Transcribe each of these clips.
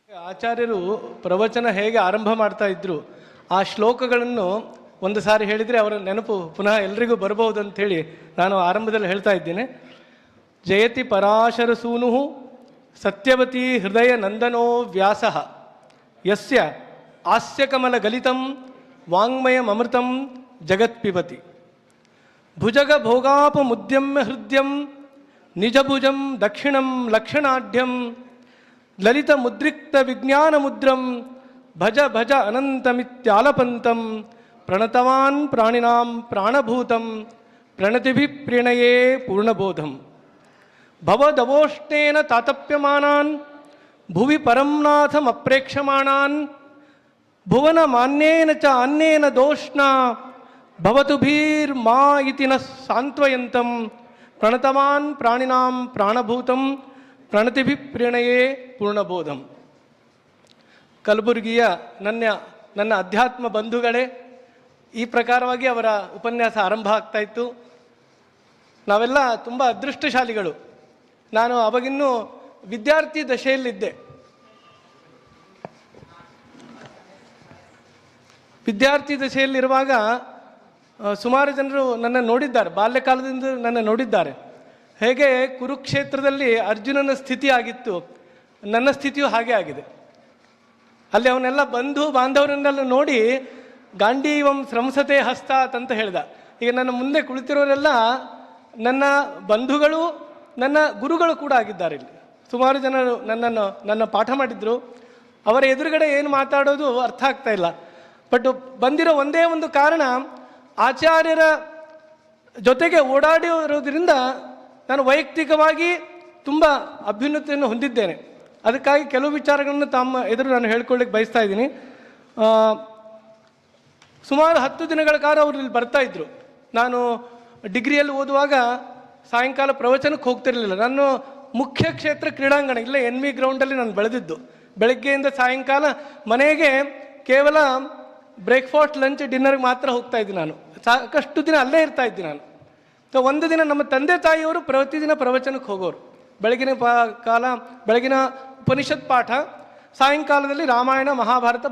ಆಚಾರ್ಯರು ಪ್ರವಚನ ಹೇಗೆ ಆರಂಭ ಮಾಡ್ತಾ ಇದ್ರು ಆ ಶ್ಲೋಕಗಳನ್ನು ಒಂದು ಸಾರಿ ಹೇಳಿದರೆ ಅವರ ನೆನಪು ಪುನಃ ಎಲ್ರಿಗೂ ಬರಬಹುದು ಅಂಥೇಳಿ ನಾನು ಆರಂಭದಲ್ಲಿ ಹೇಳ್ತಾ ಇದ್ದೇನೆ. ಜಯತಿ ಪರಾಶರ ಸೂನು ಸತ್ಯವತಿ ಹೃದಯ ನಂದನೋ ವ್ಯಾಸ ಯಸ್ಯ ಹಾಸ್ಯಕಮಲ ಗಲಿತಂ ವಾಂಗ್ಮಯಮೃತಂ ಜಗತ್ಪಿಬತಿ ಭುಜಗ ಭೋಗಾಪಮುದ್ಯಮ್ಯ ಹೃದಯಂ ನಿಜಭುಜಂ ದಕ್ಷಿಣಂ ಲಕ್ಷಣಾಢ್ಯಂ ಲಲಿತ ಮುದ್ರಿಕ್ತ ವಿಜ್ಞಾನ ಮುದ್ರಂ ಭಜ ಭಜ ಅನಂತಮಿತ್ಯಾಲಪಂತಂ ಪ್ರಣತವಾನ್ ಪ್ರಾಣಿನಾಂ ಪ್ರಾಣಭೂತಂ ಪ್ರಣತಿಭಿ ಪ್ರಣಯೇ ಪೂರ್ಣಬೋಧಂ ಭವದವೋಷ್ಣೇನ ತಾತಪ್ಯಮಾನಾನ್ ಭುವಿ ಪರಂನಾಥಮಪ್ರೇಕ್ಷಮಾಣಾನ್ ಭುವನ ಮಾನ್ಯೇನ ಚ ಅನ್ಯೇನ ದೋಷ್ಣ ಭವತು ಭೀರ್ಮಾ ಇತಿ ನ ಸಾಂತ್ವಯಂತಂ ಪ್ರಣತವಾನ್ ಪ್ರಾಣಿನಾಂ ಪ್ರಾಣಭೂತಂ ಪ್ರಣತಿಭಿ ಪ್ರಣಯೇ ಪೂರ್ಣಬೋಧಂ. ಕಲಬುರಗಿಯ ನನ್ನ ಅಧ್ಯಾತ್ಮ ಬಂಧುಗಳೇ, ಈ ಪ್ರಕಾರವಾಗಿ ಅವರ ಉಪನ್ಯಾಸ ಆರಂಭ ಆಗ್ತಾ ಇತ್ತು. ನಾವೆಲ್ಲ ತುಂಬ ಅದೃಷ್ಟಶಾಲಿಗಳು. ನಾನು ಅವಾಗಿನ್ನೂ ವಿದ್ಯಾರ್ಥಿ ದಶೆಯಲ್ಲಿದ್ದೆ. ವಿದ್ಯಾರ್ಥಿ ದಶೆಯಲ್ಲಿರುವಾಗ ಸುಮಾರು ಜನರು ನನ್ನ ನೋಡಿದ್ದಾರೆ, ಬಾಲ್ಯಕಾಲದಿಂದ ನನ್ನ ನೋಡಿದ್ದಾರೆ. ಹೇಗೆ ಕುರುಕ್ಷೇತ್ರದಲ್ಲಿ ಅರ್ಜುನನ ಸ್ಥಿತಿ ಆಗಿತ್ತು, ನನ್ನ ಸ್ಥಿತಿಯೂ ಹಾಗೆ ಆಗಿದೆ. ಅಲ್ಲಿ ಅವನ್ನೆಲ್ಲ ಬಂಧು ಬಾಂಧವರನ್ನೆಲ್ಲ ನೋಡಿ ಗಾಂಡೀವಂ ಸ್ರಂಸತೆ ಹಸ್ತಾತ್ ಅಂತ ಹೇಳ್ದ. ಈಗ ನನ್ನ ಮುಂದೆ ಕುಳಿತಿರೋರೆಲ್ಲ ನನ್ನ ಬಂಧುಗಳು, ನನ್ನ ಗುರುಗಳು ಕೂಡ ಆಗಿದ್ದಾರೆ. ಇಲ್ಲಿ ಸುಮಾರು ಜನರು ನನ್ನ ಪಾಠ ಮಾಡಿದ್ರು. ಅವರ ಎದುರುಗಡೆ ಏನು ಮಾತಾಡೋದು ಅರ್ಥ ಆಗ್ತಾ ಇಲ್ಲ. ಬಟ್ ಬಂದಿರೋ ಒಂದೇ ಒಂದು ಕಾರಣ, ಆಚಾರ್ಯರ ಜೊತೆಗೆ ಓಡಾಡಿರೋದ್ರಿಂದ ನಾನು ವೈಯಕ್ತಿಕವಾಗಿ ತುಂಬ ಅಭ್ಯುನ್ನತಿಯನ್ನು ಹೊಂದಿದ್ದೇನೆ. ಅದಕ್ಕಾಗಿ ಕೆಲವು ವಿಚಾರಗಳನ್ನು ತಮ್ಮ ಎದುರು ನಾನು ಹೇಳ್ಕೊಳ್ಳಿಕ್ಕೆ ಬಯಸ್ತಾ ಇದ್ದೀನಿ. ಸುಮಾರು 10 ದಿನಗಳ ಕಾಲ ಅವರು ಇಲ್ಲಿ ಬರ್ತಾ ಇದ್ರು. ನಾನು ಡಿಗ್ರಿಯಲ್ಲಿ ಓದುವಾಗ ಸಾಯಂಕಾಲ ಪ್ರವಚನಕ್ಕೆ ಹೋಗ್ತಿರಲಿಲ್ಲ. ನಾನು ಮುಖ್ಯ ಕ್ಷೇತ್ರ ಕ್ರೀಡಾಂಗಣ ಇಲ್ಲೇ NV ಗ್ರೌಂಡಲ್ಲಿ ನಾನು ಬೆಳೆದಿದ್ದು. ಬೆಳಗ್ಗೆಯಿಂದ ಸಾಯಂಕಾಲ ಮನೆಗೆ ಕೇವಲ ಬ್ರೇಕ್ಫಾಸ್ಟ್ ಲಂಚ್ ಡಿನ್ನರ್ಗೆ ಮಾತ್ರ ಹೋಗ್ತಾ ಇದ್ದೆ. ನಾನು ಸಾಕಷ್ಟು ದಿನ ಅಲ್ಲೇ ಇರ್ತಾ ಇದ್ದೆ ನಾನು. ಸೊ ಒಂದು ದಿನ ನಮ್ಮ ತಂದೆ ತಾಯಿಯವರು ಪ್ರತಿದಿನ ಪ್ರವಚನಕ್ಕೆ ಹೋಗೋರು. ಬೆಳಗಿನ ಬೆಳಗಿನ ಉಪನಿಷತ್ ಪಾಠ, ಸಾಯಂಕಾಲದಲ್ಲಿ ರಾಮಾಯಣ ಮಹಾಭಾರತ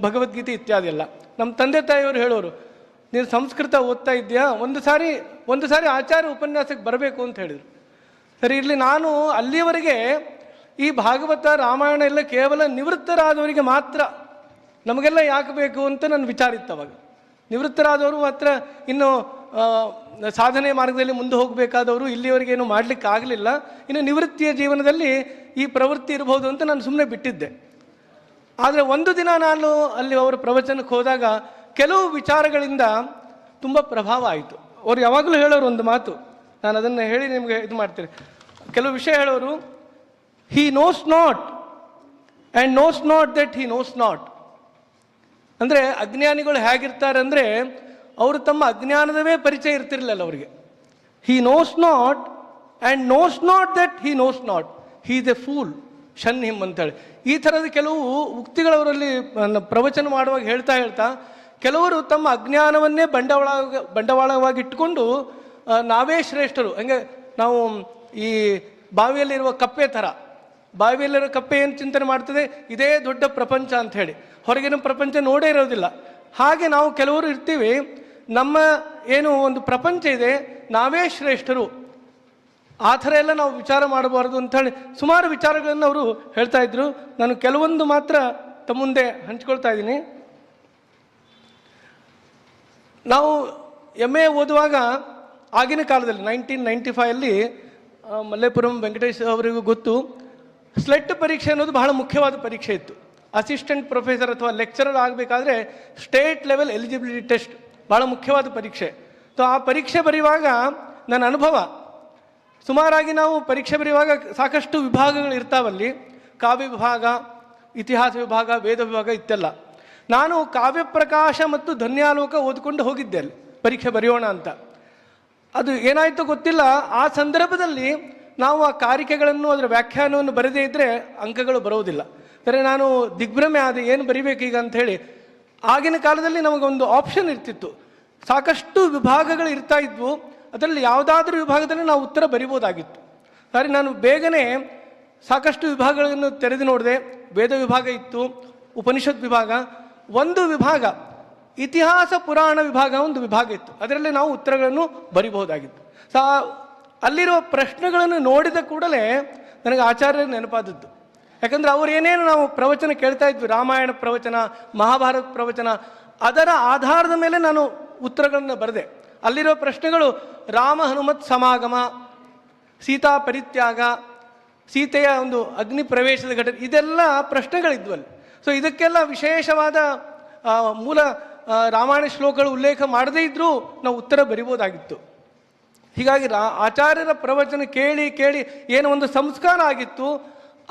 ಭಗವದ್ಗೀತೆ ಇತ್ಯಾದಿ ಎಲ್ಲ. ನಮ್ಮ ತಂದೆ ತಾಯಿಯವರು ಹೇಳೋರು, ನೀನು ಸಂಸ್ಕೃತ ಓದ್ತಾ ಇದೆಯಾ, ಒಂದು ಸಾರಿ ಆಚಾರ್ಯ ಉಪನ್ಯಾಸಕ್ಕೆ ಬರಬೇಕು ಅಂತ ಹೇಳಿದರು. ಸರಿ ಇರಲಿ. ನಾನು ಅಲ್ಲಿಯವರೆಗೆ ಈ ಭಾಗವತ ರಾಮಾಯಣ ಎಲ್ಲ ಕೇವಲ ನಿವೃತ್ತರಾದವರಿಗೆ ಮಾತ್ರ, ನಮಗೆಲ್ಲ ಯಾಕೆ ಬೇಕು ಅಂತ ನನ್ನ ವಿಚಾರ ಇತ್ತು ಅವಾಗ. ನಿವೃತ್ತರಾದವರು ಮಾತ್ರ ಇನ್ನು ಸಾಧನೆ ಮಾರ್ಗದಲ್ಲಿ ಮುಂದೆ ಹೋಗಬೇಕಾದವರು ಇಲ್ಲಿವರೆಗೆ ಏನು ಮಾಡಲಿಕ್ಕೆ ಆಗಲಿಲ್ಲ, ಇನ್ನು ನಿವೃತ್ತಿಯ ಜೀವನದಲ್ಲಿ ಈ ಪ್ರವೃತ್ತಿ ಇರಬಹುದು ಅಂತ ನಾನು ಸುಮ್ಮನೆ ಬಿಟ್ಟಿದ್ದೆ. ಆದರೆ ಒಂದು ದಿನ ನಾನು ಅಲ್ಲಿ ಅವರ ಪ್ರವಚನಕ್ಕೆ ಹೋದಾಗ ಕೆಲವು ವಿಚಾರಗಳಿಂದ ತುಂಬ ಪ್ರಭಾವ ಆಯಿತು. ಅವ್ರು ಯಾವಾಗಲೂ ಹೇಳೋರು ಒಂದು ಮಾತು, ನಾನು ಅದನ್ನು ಹೇಳಿ ನಿಮಗೆ ಇದು ಮಾಡ್ತೀನಿ. ಕೆಲವು ವಿಷಯ ಹೇಳೋರು, ಹಿ knows not and knows not that he knows not. ಅಂದರೆ ಅಜ್ಞಾನಿಗಳು ಹೇಗಿರ್ತಾರೆ ಅಂದರೆ, ಅವರು ತಮ್ಮ ಅಜ್ಞಾನದವೇ ಪರಿಚಯ ಇರ್ತಿರಲಿಲ್ಲ ಅವರಿಗೆ. He knows not and knows not that he knows not, he is a fool shun him ಅಂತೇಳಿ. ಈ ಥರದ ಕೆಲವು ಉಕ್ತಿಗಳವರಲ್ಲಿ ಪ್ರವಚನ ಮಾಡುವಾಗ ಹೇಳ್ತಾ ಕೆಲವರು ತಮ್ಮ ಅಜ್ಞಾನವನ್ನೇ ಬಂಡವಾಳವಾಗಿ ಇಟ್ಕೊಂಡು ನಾವೇ ಶ್ರೇಷ್ಠರು. ಹಂಗೆ ನಾವು ಈ ಬಾವಿಯಲ್ಲಿರುವ ಕಪ್ಪೆ ಥರ, ಬಾವಿಯಲ್ಲಿರೋ ಕಪ್ಪೆ ಏನು ಚಿಂತನೆ ಮಾಡ್ತದೆ, ಇದೇ ದೊಡ್ಡ ಪ್ರಪಂಚ ಅಂತ ಹೇಳಿ, ಹೊರಗಿನ ಪ್ರಪಂಚ ನೋಡೇ ಇರೋದಿಲ್ಲ. ಹಾಗೆ ನಾವು ಕೆಲವರು ಇರ್ತೀವಿ, ನಮ್ಮ ಏನು ಒಂದು ಪ್ರಪಂಚ ಇದೆ, ನಾವೇ ಶ್ರೇಷ್ಠರು, ಆ ಥರ ಎಲ್ಲ ನಾವು ವಿಚಾರ ಮಾಡಬಾರ್ದು ಅಂಥೇಳಿ ಸುಮಾರು ವಿಚಾರಗಳನ್ನು ಅವರು ಹೇಳ್ತಾ ಇದ್ರು. ನಾನು ಕೆಲವೊಂದು ಮಾತ್ರ ತಮ್ಮ ಮುಂದೆ ಹಂಚ್ಕೊಳ್ತಾ ಇದ್ದೀನಿ. ನಾವು MA ಓದುವಾಗ ಆಗಿನ ಕಾಲದಲ್ಲಿ 1995 ಮಲ್ಲೇಪುರಂ ವೆಂಕಟೇಶ್ ಅವರಿಗೂ ಗೊತ್ತು, ಸ್ಲೆಟ್ ಪರೀಕ್ಷೆ ಅನ್ನೋದು ಬಹಳ ಮುಖ್ಯವಾದ ಪರೀಕ್ಷೆ ಇತ್ತು. ಅಸಿಸ್ಟೆಂಟ್ ಪ್ರೊಫೆಸರ್ ಅಥವಾ ಲೆಕ್ಚರರ್ ಆಗಬೇಕಾದ್ರೆ ಸ್ಟೇಟ್ ಲೆವೆಲ್ ಎಲಿಜಿಬಿಲಿಟಿ ಟೆಸ್ಟ್ ಭಾಳ ಮುಖ್ಯವಾದ ಪರೀಕ್ಷೆ. ಸೊ ಆ ಪರೀಕ್ಷೆ ಬರೆಯುವಾಗ ನನ್ನ ಅನುಭವ, ಸುಮಾರಾಗಿ ನಾವು ಪರೀಕ್ಷೆ ಬರೆಯುವಾಗ ಸಾಕಷ್ಟು ವಿಭಾಗಗಳು ಇರ್ತಾವಲ್ಲಿ, ಕಾವ್ಯ ವಿಭಾಗ, ಇತಿಹಾಸ ವಿಭಾಗ, ವೇದ ವಿಭಾಗ ಇತ್ತೆಲ್ಲ. ನಾನು ಕಾವ್ಯ ಪ್ರಕಾಶ ಮತ್ತು ಧನ್ಯಾಲೋಕ ಓದ್ಕೊಂಡು ಹೋಗಿದ್ದೆ ಅಲ್ಲಿ ಪರೀಕ್ಷೆ ಬರೆಯೋಣ ಅಂತ. ಅದು ಏನಾಯಿತು ಗೊತ್ತಿಲ್ಲ, ಆ ಸಂದರ್ಭದಲ್ಲಿ ನಾವು ಆ ಕಾರಿಕೆಗಳನ್ನು ಅದರ ವ್ಯಾಖ್ಯಾನವನ್ನು ಬರೆದೇ ಇದ್ದರೆ ಅಂಕಗಳು ಬರೋದಿಲ್ಲ. ಸರಿ, ನಾನು ದಿಗ್ಭ್ರಮೆ ಆದ, ಏನು ಬರಿಬೇಕೀಗ ಅಂಥೇಳಿ. ಆಗಿನ ಕಾಲದಲ್ಲಿ ನಮಗೊಂದು ಆಪ್ಷನ್ ಇರ್ತಿತ್ತು, ಸಾಕಷ್ಟು ವಿಭಾಗಗಳು ಇರ್ತಾ ಇದ್ವು, ಅದರಲ್ಲಿ ಯಾವುದಾದ್ರೂ ವಿಭಾಗದಲ್ಲಿ ನಾವು ಉತ್ತರ ಬರಿಬೋದಾಗಿತ್ತು. ಸರಿ, ನಾನು ಬೇಗನೆ ಸಾಕಷ್ಟು ವಿಭಾಗಗಳನ್ನು ತೆರೆದು ನೋಡಿದೆ. ವೇದ ವಿಭಾಗ ಇತ್ತು, ಉಪನಿಷತ್ ವಿಭಾಗ, ಒಂದು ವಿಭಾಗ ಇತಿಹಾಸ ಪುರಾಣ ವಿಭಾಗ, ಒಂದು ವಿಭಾಗ ಇತ್ತು. ಅದರಲ್ಲಿ ನಾವು ಉತ್ತರಗಳನ್ನು ಬರಿಬಹುದಾಗಿತ್ತು. ಅಲ್ಲಿರುವ ಪ್ರಶ್ನೆಗಳನ್ನು ನೋಡಿದ ಕೂಡಲೇ ನನಗೆ ಆಚಾರ್ಯರ ನೆನಪಾದದ್ದು. ಯಾಕಂದರೆ ಅವರು ಏನೇನು ನಾವು ಪ್ರವಚನ ಕೇಳ್ತಾ ಇದ್ವಿ, ರಾಮಾಯಣ ಪ್ರವಚನ, ಮಹಾಭಾರತ ಪ್ರವಚನ, ಅದರ ಆಧಾರದ ಮೇಲೆ ನಾನು ಉತ್ತರಗಳನ್ನು ಬರೆದೆ. ಅಲ್ಲಿರೋ ಪ್ರಶ್ನೆಗಳು ರಾಮ ಹನುಮತ್ ಸಮಾಗಮ, ಸೀತಾ ಪರಿತ್ಯಾಗ, ಸೀತೆಯ ಒಂದು ಅಗ್ನಿ ಪ್ರವೇಶದ ಘಟನೆ, ಇದೆಲ್ಲ ಪ್ರಶ್ನೆಗಳಿದ್ವಲ್ಲಿ. ಸೊ ಇದಕ್ಕೆಲ್ಲ ವಿಶೇಷವಾದ ಮೂಲ ರಾಮಾಯಣ ಶ್ಲೋಕಗಳು ಉಲ್ಲೇಖ ಮಾಡದೇ ಇದ್ದರೂ ನಾವು ಉತ್ತರ ಬರಿಬೋದಾಗಿತ್ತು. ಹೀಗಾಗಿ ಆಚಾರ್ಯರ ಪ್ರವಚನ ಕೇಳಿ ಕೇಳಿ ಏನೋ ಒಂದು ಸಂಸ್ಕಾರ ಆಗಿತ್ತು,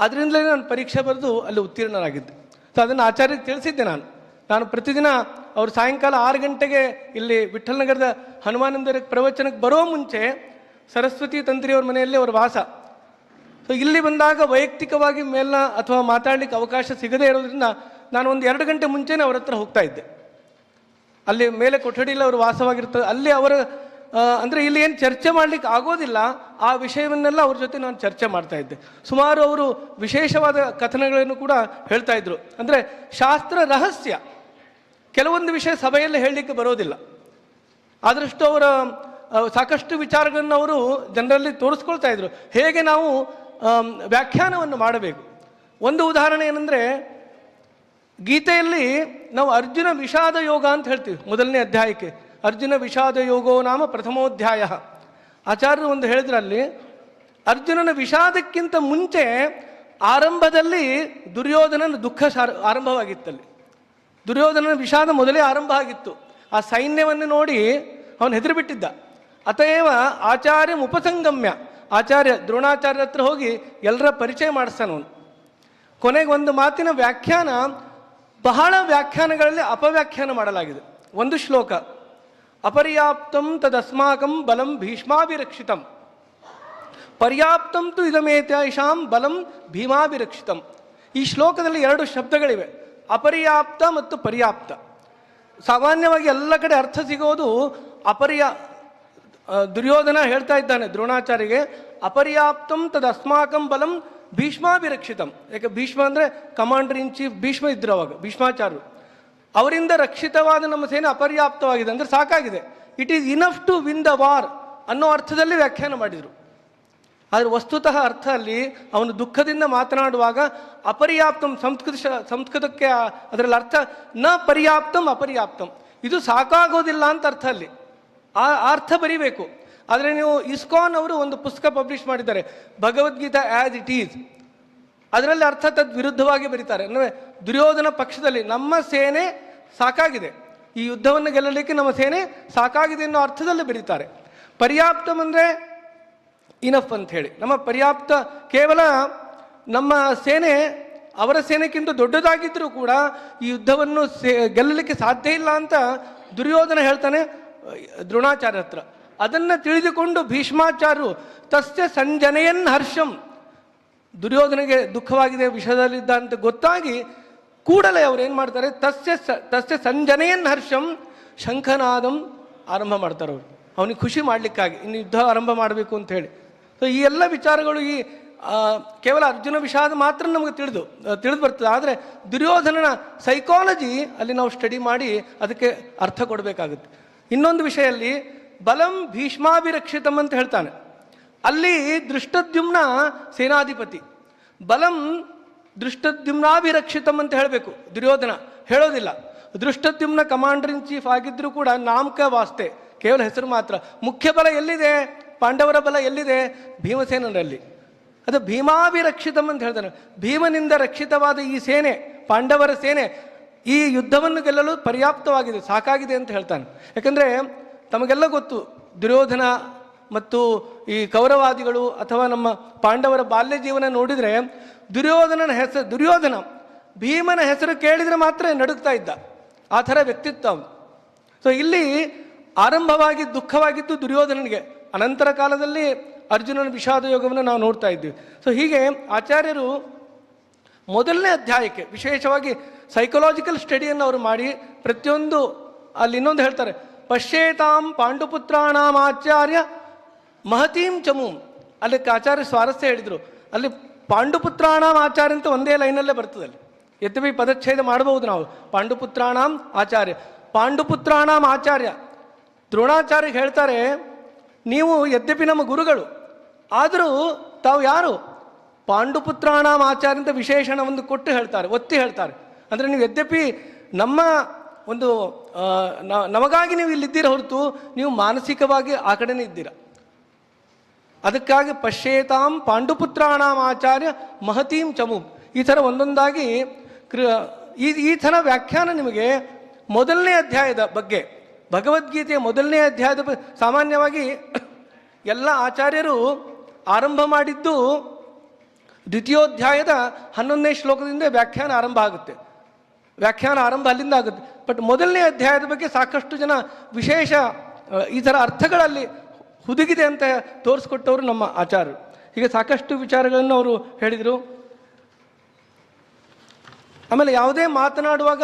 ಅದರಿಂದಲೇ ನಾನು ಪರೀಕ್ಷೆ ಬರೆದು ಅಲ್ಲಿ ಉತ್ತೀರ್ಣರಾಗಿದ್ದೆ. ಸೊ ಅದನ್ನು ಆಚಾರ್ಯರಿಗೆ ತಿಳಿಸಿದ್ದೆ. ನಾನು ಪ್ರತಿದಿನ ಅವರು ಸಾಯಂಕಾಲ 6 ಗಂಟೆಗೆ ಇಲ್ಲಿ ವಿಠ್ಠಲ ನಗರದ ಹನುಮಾನಂದರ ಪ್ರವಚನಕ್ಕೆ ಬರೋ ಮುಂಚೆ ಸರಸ್ವತಿ ತಂತ್ರಿಯವ್ರ ಮನೆಯಲ್ಲಿ ಅವರ ವಾಸ. ಸೊ ಇಲ್ಲಿ ಬಂದಾಗ ವೈಯಕ್ತಿಕವಾಗಿ ಮೇಲ್ನ ಅಥವಾ ಮಾತಾಡಲಿಕ್ಕೆ ಅವಕಾಶ ಸಿಗದೇ ಇರೋದ್ರಿಂದ ನಾನು ಒಂದು 2 ಗಂಟೆ ಮುಂಚೆನೇ ಅವ್ರ ಹತ್ರ ಹೋಗ್ತಾ ಇದ್ದೆ. ಅಲ್ಲಿ ಮೇಲೆ ಕೊಠಡಿಯಲ್ಲಿ ಅವರು ವಾಸವಾಗಿರ್ತದೆ, ಅಲ್ಲಿ ಅವರ ಅಂದರೆ ಇಲ್ಲಿ ಏನು ಚರ್ಚೆ ಮಾಡಲಿಕ್ಕೆ ಆಗೋದಿಲ್ಲ, ಆ ವಿಷಯವನ್ನೆಲ್ಲ ಅವ್ರ ಜೊತೆ ನಾನು ಚರ್ಚೆ ಮಾಡ್ತಾ ಇದ್ದೆ. ಸುಮಾರು ಅವರು ವಿಶೇಷವಾದ ಕಥನಗಳನ್ನು ಕೂಡ ಹೇಳ್ತಾ ಇದ್ರು. ಅಂದರೆ ಶಾಸ್ತ್ರ ರಹಸ್ಯ ಕೆಲವೊಂದು ವಿಷಯ ಸಭೆಯಲ್ಲಿ ಹೇಳಲಿಕ್ಕೆ ಬರೋದಿಲ್ಲ, ಆದಷ್ಟು ಅವರ ಸಾಕಷ್ಟು ವಿಚಾರಗಳನ್ನು ಅವರು ಜನರಲ್ಲಿ ತೋರಿಸ್ಕೊಳ್ತಾ ಇದ್ರು. ಹೇಗೆ ನಾವು ವ್ಯಾಖ್ಯಾನವನ್ನು ಮಾಡಬೇಕು. ಒಂದು ಉದಾಹರಣೆ ಏನಂದರೆ, ಗೀತೆಯಲ್ಲಿ ನಾವು ಅರ್ಜುನ ವಿಷಾದ ಯೋಗ ಅಂತ ಹೇಳ್ತೀವಿ. ಮೊದಲನೇ ಅಧ್ಯಾಯಕ್ಕೆ ಅರ್ಜುನ ವಿಷಾದ ಯೋಗೋ ನಾಮ ಪ್ರಥಮೋಧ್ಯಾಯ. ಆಚಾರ್ಯರು ಒಂದು ಹೇಳಿದ್ರಲ್ಲಿ, ಅರ್ಜುನನ ವಿಷಾದಕ್ಕಿಂತ ಮುಂಚೆ ಆರಂಭದಲ್ಲಿ ದುರ್ಯೋಧನನ ದುಃಖ ಆರಂಭವಾಗಿತ್ತಲ್ಲಿ. ದುರ್ಯೋಧನನ ವಿಷಾದ ಮೊದಲೇ ಆರಂಭ ಆಗಿತ್ತು. ಆ ಸೈನ್ಯವನ್ನು ನೋಡಿ ಅವನು ಹೆದರಿಬಿಟ್ಟಿದ್ದ. ಅತಏವ ಆಚಾರ್ಯ ಉಪಸಂಗಮ್ಯ, ಆಚಾರ್ಯ ದ್ರೋಣಾಚಾರ್ಯ ಹತ್ರ ಹೋಗಿ ಎಲ್ಲರ ಪರಿಚಯ ಮಾಡಿಸ್ತಾನವನು. ಕೊನೆಗೆ ಒಂದು ಮಾತಿನ ವ್ಯಾಖ್ಯಾನ, ಬಹಳ ವ್ಯಾಖ್ಯಾನಗಳಲ್ಲಿ ಅಪವ್ಯಾಖ್ಯಾನ ಮಾಡಲಾಗಿದೆ. ಒಂದು ಶ್ಲೋಕ, ಅಪರ್ಯಾಪ್ತಂ ತದಸ್ಮಾಕಂ ಬಲಂ ಭೀಷ್ಮಾಭಿರಕ್ಷಿತಂ, ಪರ್ಯಾಪ್ತಂ ತು ಇದಮೇತ್ಯಾಶಾಂ ಬಲಂ ಭೀಮಾಭಿರಕ್ಷಿತಂ. ಈ ಶ್ಲೋಕದಲ್ಲಿ 2 ಶಬ್ದಗಳಿವೆ, ಅಪರ್ಯಾಪ್ತ ಮತ್ತು ಪರ್ಯಾಪ್ತ. ಸಾಮಾನ್ಯವಾಗಿ ಎಲ್ಲ ಕಡೆ ಅರ್ಥ ಸಿಗೋದು ದುರ್ಯೋಧನ ಹೇಳ್ತಾ ಇದ್ದಾನೆ ದ್ರೋಣಾಚಾರ್ಯಗೆ, ಅಪರ್ಯಾಪ್ತಂ ತದಸ್ಮಾಕಂ ಬಲಂ ಭೀಷ್ಮಾಭಿರಕ್ಷಿತಂ. ಯಾಕೆ ಭೀಷ್ಮ ಅಂದರೆ ಕಮಾಂಡರ್ ಇನ್ ಚೀಫ್ ಭೀಷ್ಮ ಇದ್ರು ಅವಾಗ, ಭೀಷ್ಮಾಚಾರ್ಯರು. ಅವರಿಂದ ರಕ್ಷಿತವಾದ ನಮ್ಮ ಸೇನೆ ಅಪರ್ಯಾಪ್ತವಾಗಿದೆ, ಅಂದರೆ ಸಾಕಾಗಿದೆ, it is enough to win the war ಅನ್ನೋ ಅರ್ಥದಲ್ಲಿ ವ್ಯಾಖ್ಯಾನ ಮಾಡಿದರು. ಆದರೆ ವಸ್ತುತಃ ಅರ್ಥ ಅಲ್ಲಿ ಅವನು ದುಃಖದಿಂದ ಮಾತನಾಡುವಾಗ ಅಪರ್ಯಾಪ್ತಂ, ಸಂಸ್ಕೃತಕ್ಕೆ ಅದರಲ್ಲಿ ಅರ್ಥ ನ ಪರ್ಯಾಪ್ತಂ ಅಪರ್ಯಾಪ್ತಂ, ಇದು ಸಾಕಾಗೋದಿಲ್ಲ ಅಂತ ಅರ್ಥ ಅಲ್ಲಿ. ಆ ಅರ್ಥ ಬರಿಬೇಕು. ಆದರೆ ನೀವು ಇಸ್ಕಾನ್ ಅವರು ಒಂದು ಪುಸ್ತಕ ಪಬ್ಲಿಷ್ ಮಾಡಿದ್ದಾರೆ, ಭಗವದ್ಗೀತಾ ಆ್ಯಸ್ ಇಟ್ ಈಸ್. ಅದರಲ್ಲಿ ಅರ್ಥ ತದ್ ವಿರುದ್ಧವಾಗಿ ಬರೀತಾರೆ. ಅಂದರೆ ದುರ್ಯೋಧನ ಪಕ್ಷದಲ್ಲಿ ನಮ್ಮ ಸೇನೆ ಸಾಕಾಗಿದೆ, ಈ ಯುದ್ಧವನ್ನು ಗೆಲ್ಲಲಿಕ್ಕೆ ನಮ್ಮ ಸೇನೆ ಸಾಕಾಗಿದೆ ಅನ್ನೋ ಅರ್ಥದಲ್ಲಿ ಬರೀತಾರೆ. ಪರ್ಯಾಪ್ತಂ ಅಂದರೆ ಇನಫ್ ಅಂತ ಹೇಳಿ. ನಮ್ಮ ಪರ್ಯಾಪ್ತ ಕೇವಲ ನಮ್ಮ ಸೇನೆ ಅವರ ಸೇನೆಗಿಂತ ದೊಡ್ಡದಾಗಿದ್ದರೂ ಕೂಡ ಈ ಯುದ್ಧವನ್ನು ಗೆಲ್ಲಲಿಕ್ಕೆ ಸಾಧ್ಯ ಇಲ್ಲ ಅಂತ ದುರ್ಯೋಧನ ಹೇಳ್ತಾನೆ ದ್ರೋಣಾಚಾರ್ಯ ಹತ್ರ. ಅದನ್ನು ತಿಳಿದುಕೊಂಡು ಭೀಷ್ಮಾಚಾರ್ಯರು ತಸ್ಯ ಸಂಜನೆಯನ್ ಹರ್ಷಂ, ದುರ್ಯೋಧನಿಗೆ ದುಃಖವಾಗಿದೆ, ವಿಷಯದಲ್ಲಿದ್ದ ಅಂತ ಗೊತ್ತಾಗಿ ಕೂಡಲೇ ಅವ್ರು ಏನು ಮಾಡ್ತಾರೆ, ತಸ್ಯ ಸಂಜನೆಯನ್ ಹರ್ಷಂ ಶಂಖನಾದಂ ಆರಂಭ ಮಾಡ್ತಾರೆ. ಅವರು ಅವನಿಗೆ ಖುಷಿ ಮಾಡಲಿಕ್ಕಾಗಿ ಇನ್ನು ಯುದ್ಧ ಆರಂಭ ಮಾಡಬೇಕು ಅಂತ ಹೇಳಿ. ಸೊ ಈ ಎಲ್ಲ ವಿಚಾರಗಳು ಈ ಕೇವಲ ಅರ್ಜುನ ವಿಷಾದ ಮಾತ್ರ ನಮಗೆ ತಿಳಿದು ಬರ್ತದೆ. ಆದರೆ ದುರ್ಯೋಧನನ ಸೈಕಾಲಜಿ ಅಲ್ಲಿ ನಾವು ಸ್ಟಡಿ ಮಾಡಿ ಅದಕ್ಕೆ ಅರ್ಥ ಕೊಡಬೇಕಾಗುತ್ತೆ. ಇನ್ನೊಂದು ವಿಷಯಲ್ಲಿ ಬಲಂ ಭೀಷ್ಮಾಭಿರಕ್ಷಿತಂ ಅಂತ ಹೇಳ್ತಾನೆ. ಅಲ್ಲಿ ದೃಷ್ಟದ್ಯುಮ್ನ ಸೇನಾಧಿಪತಿ, ಬಲಂ ದೃಷ್ಟದ್ಯುಮ್ನಾಭಿರಕ್ಷಿತಂ ಅಂತ ಹೇಳಬೇಕು. ದುರ್ಯೋಧನ ಹೇಳೋದಿಲ್ಲ. ದೃಷ್ಟದ್ಯುಮ್ನ ಕಮಾಂಡರ್ ಇನ್ ಚೀಫ್ ಆಗಿದ್ದರೂ ಕೂಡ ನಾಮಕ ವಾಸ್ತೆ, ಕೇವಲ ಹೆಸರು ಮಾತ್ರ. ಮುಖ್ಯ ಬಲ ಎಲ್ಲಿದೆ, ಪಾಂಡವರ ಬಲ ಎಲ್ಲಿದೆ, ಭೀಮಸೇನರಲ್ಲಿ. ಅದು ಭೀಮಾಭಿರಕ್ಷಿತಂ ಅಂತ ಹೇಳ್ತಾನೆ. ಭೀಮನಿಂದ ರಕ್ಷಿತವಾದ ಈ ಸೇನೆ, ಪಾಂಡವರ ಸೇನೆ, ಈ ಯುದ್ಧವನ್ನು ಗೆಲ್ಲಲು ಪರ್ಯಾಪ್ತವಾಗಿದೆ, ಸಾಕಾಗಿದೆ ಅಂತ ಹೇಳ್ತಾನೆ. ಯಾಕಂದರೆ ತಮಗೆಲ್ಲ ಗೊತ್ತು, ದುರ್ಯೋಧನ ಮತ್ತು ಈ ಕೌರವಾದಿಗಳು ಅಥವಾ ನಮ್ಮ ಪಾಂಡವರ ಬಾಲ್ಯ ಜೀವನ ನೋಡಿದರೆ ದುರ್ಯೋಧನ ಭೀಮನ ಹೆಸರು ಕೇಳಿದರೆ ಮಾತ್ರ ನಡುಗ್ತಾ ಇದ್ದ, ಆ ಥರ ವ್ಯಕ್ತಿತ್ವ ಅವನು. ಸೊ ಇಲ್ಲಿ ಆರಂಭವಾಗಿ ದುಃಖವಾಗಿದ್ದು ದುರ್ಯೋಧನನಿಗೆ, ಅನಂತರ ಕಾಲದಲ್ಲಿ ಅರ್ಜುನನ ವಿಷಾದ ಯೋಗವನ್ನು ನಾವು ನೋಡ್ತಾ ಇದ್ದೀವಿ. ಸೊ ಹೀಗೆ ಆಚಾರ್ಯರು ಮೊದಲನೇ ಅಧ್ಯಾಯಕ್ಕೆ ವಿಶೇಷವಾಗಿ ಸೈಕಲಾಜಿಕಲ್ ಸ್ಟಡಿಯನ್ನು ಅವರು ಮಾಡಿ ಪ್ರತಿಯೊಂದು ಅಲ್ಲಿ ಇನ್ನೊಂದು ಹೇಳ್ತಾರೆ, ಪಶ್ಯೇತಾಂ ಪಾಂಡುಪುತ್ರಾಣಾಂ ಆಚಾರ್ಯ ಮಹತೀಂ ಚಮೂಂ. ಅಲ್ಲಿ ಆಚಾರ್ಯ ಸ್ವಾರಸ್ಯ ಹೇಳಿದರು. ಅಲ್ಲಿ ಪಾಂಡುಪುತ್ರಾಣಾಂ ಆಚಾರ್ಯ ಅಂತ ಒಂದೇ ಲೈನಲ್ಲೇ ಬರ್ತದಲ್ಲಿ. ಯದ್ಯಪಿ ಪದಚ್ಛೇದ ಮಾಡಬಹುದು ನಾವು. ಪಾಂಡುಪುತ್ರಾಣಾಂ ಆಚಾರ್ಯ, ಪಾಂಡುಪುತ್ರಾಣಾಂ ಆಚಾರ್ಯ. ದ್ರೋಣಾಚಾರ್ಯ ಹೇಳ್ತಾರೆ, ನೀವು ಯದ್ಯಪಿ ನಮ್ಮ ಗುರುಗಳು, ಆದರೂ ತಾವು ಯಾರು? ಪಾಂಡುಪುತ್ರಾಣಾಂ ಆಚಾರ್ಯ ಅಂತ ವಿಶೇಷಣವನ್ನು ಕೊಟ್ಟು ಹೇಳ್ತಾರೆ, ಒತ್ತಿ ಹೇಳ್ತಾರೆ. ಅಂದರೆ ನೀವು ಯದ್ಯಪಿ ನಮ್ಮ ಒಂದು ನಮಗಾಗಿ ನೀವು ಇಲ್ಲಿದ್ದೀರ ಹೊರತು ನೀವು ಮಾನಸಿಕವಾಗಿ ಆ ಕಡೆನೇ ಇದ್ದೀರ. ಅದಕ್ಕಾಗಿ ಪಶ್ಯೇತಾಂ ಪಾಂಡುಪುತ್ರಾಣಾಂ ಆಚಾರ್ಯ ಮಹತೀಂ ಚಮು. ಈ ಥರ ಒಂದೊಂದಾಗಿ ಈ ಥರ ವ್ಯಾಖ್ಯಾನ ನಿಮಗೆ ಮೊದಲನೇ ಅಧ್ಯಾಯದ ಬಗ್ಗೆ, ಭಗವದ್ಗೀತೆಯ ಮೊದಲನೇ ಅಧ್ಯಾಯದ ಸಾಮಾನ್ಯವಾಗಿ ಎಲ್ಲ ಆಚಾರ್ಯರು ಆರಂಭ ಮಾಡಿದ್ದು ದ್ವಿತೀಯೋಧ್ಯಾಯದ 11ನೇ ಶ್ಲೋಕದಿಂದ ವ್ಯಾಖ್ಯಾನ ಆರಂಭ ಆಗುತ್ತೆ. ವ್ಯಾಖ್ಯಾನ ಆರಂಭ ಅಲ್ಲಿಂದ ಆಗುತ್ತೆ. ಬಟ್ ಮೊದಲನೇ ಅಧ್ಯಾಯದ ಬಗ್ಗೆ ಸಾಕಷ್ಟು ಜನ ವಿಶೇಷ ಈ ಥರ ಅರ್ಥಗಳಲ್ಲಿ ಹುದುಗಿದೆ ಅಂತ ತೋರಿಸ್ಕೊಟ್ಟವರು ನಮ್ಮ ಆಚಾರ್ಯರು. ಹೀಗೆ ಸಾಕಷ್ಟು ವಿಚಾರಗಳನ್ನು ಅವರು ಹೇಳಿದರು. ಆಮೇಲೆ ಯಾವುದೇ ಮಾತನಾಡುವಾಗ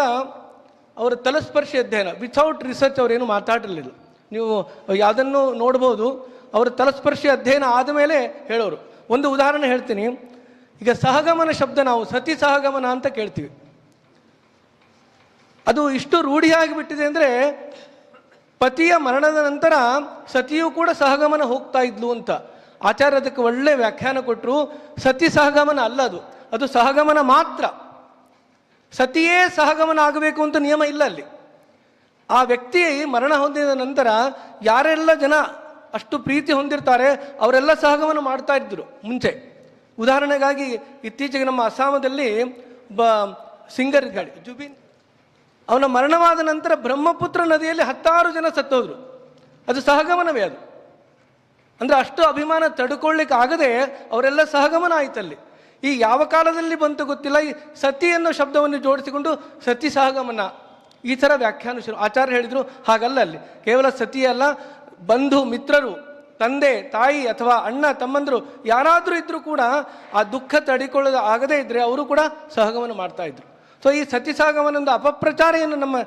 ಅವರ ತಲಸ್ಪರ್ಶಿ ಅಧ್ಯಯನ, ವಿಥೌಟ್ ರಿಸರ್ಚ್ ಅವರೇನು ಮಾತಾಡಿರಲಿಲ್ಲ. ನೀವು ಯಾವುದನ್ನು ನೋಡ್ಬೋದು, ಅವರ ತಲಸ್ಪರ್ಶಿ ಅಧ್ಯಯನ ಆದಮೇಲೆ ಹೇಳೋರು. ಒಂದು ಉದಾಹರಣೆ ಹೇಳ್ತೀನಿ. ಈಗ ಸಹಗಮನ ಶಬ್ದ ನಾವು ಸತಿ ಸಹಗಮನ ಅಂತ ಕೇಳ್ತೀವಿ. ಅದು ಇಷ್ಟು ರೂಢಿಯಾಗಿಬಿಟ್ಟಿದೆ ಅಂದರೆ, ಪತಿಯ ಮರಣದ ನಂತರ ಸತಿಯೂ ಕೂಡ ಸಹಗಮನ ಹೋಗ್ತಾ ಇದ್ಲು ಅಂತ ಆಚಾರ್ಯ ಅದಕ್ಕೆ ಒಳ್ಳೆ ವ್ಯಾಖ್ಯಾನ ಕೊಟ್ಟರು. ಸತಿ ಸಹಗಮನ ಅಲ್ಲ, ಅದು ಸಹಗಮನ ಮಾತ್ರ. ಸತಿಯೇ ಸಹಗಮನ ಆಗಬೇಕು ಅಂತ ನಿಯಮ ಇಲ್ಲ ಅಲ್ಲಿ. ಆ ವ್ಯಕ್ತಿ ಮರಣ ಹೊಂದಿದ ನಂತರ ಯಾರೆಲ್ಲ ಜನ ಅಷ್ಟು ಪ್ರೀತಿ ಹೊಂದಿರ್ತಾರೆ ಅವರೆಲ್ಲ ಸಹಗಮನ ಮಾಡ್ತಾ ಇದ್ದರು ಮುಂಚೆ. ಉದಾಹರಣೆಗಾಗಿ ಇತ್ತೀಚೆಗೆ ನಮ್ಮ ಅಸ್ಸಾಮದಲ್ಲಿ ಸಿಂಗರ್ ಗಾಡಿ ಜುಬಿನ್, ಅವನ ಮರಣವಾದ ನಂತರ ಬ್ರಹ್ಮಪುತ್ರ ನದಿಯಲ್ಲಿ 10 ಜನ ಸತ್ತೋದ್ರು. ಅದು ಸಹಗಮನವೇ. ಅದು ಅಂದರೆ ಅಷ್ಟು ಅಭಿಮಾನ ತಡ್ಕೊಳ್ಳಿಕ್ಕೆ ಆಗದೆ ಅವರೆಲ್ಲ ಸಹಗಮನ ಆಯ್ತಲ್ಲಿ. ಈ ಯಾವ ಕಾಲದಲ್ಲಿ ಬಂತು ಗೊತ್ತಿಲ್ಲ, ಈ ಸತಿ ಅನ್ನೋ ಶಬ್ದವನ್ನು ಜೋಡಿಸಿಕೊಂಡು ಸತಿ ಸಹಗಮನ ಈ ಥರ ವ್ಯಾಖ್ಯಾನ ಶುರು. ಆಚಾರ್ಯ ಹೇಳಿದರು ಹಾಗಲ್ಲ, ಅಲ್ಲಿ ಕೇವಲ ಸತಿಯಲ್ಲ, ಬಂಧು ಮಿತ್ರರು, ತಂದೆ ತಾಯಿ ಅಥವಾ ಅಣ್ಣ ತಮ್ಮಂದರು ಯಾರಾದರೂ ಇದ್ದರೂ ಕೂಡ ಆ ದುಃಖ ತಡಿಕೊಳ್ಳೋದು ಆಗದೇ ಇದ್ದರೆ ಅವರು ಕೂಡ ಸಹಗಮನ ಮಾಡ್ತಾ ಇದ್ರು. ಸೊ ಈ ಸತಿ ಸಹಗಮನ ಒಂದು ಅಪಪ್ರಚಾರ ಏನು ನಮ್ಮ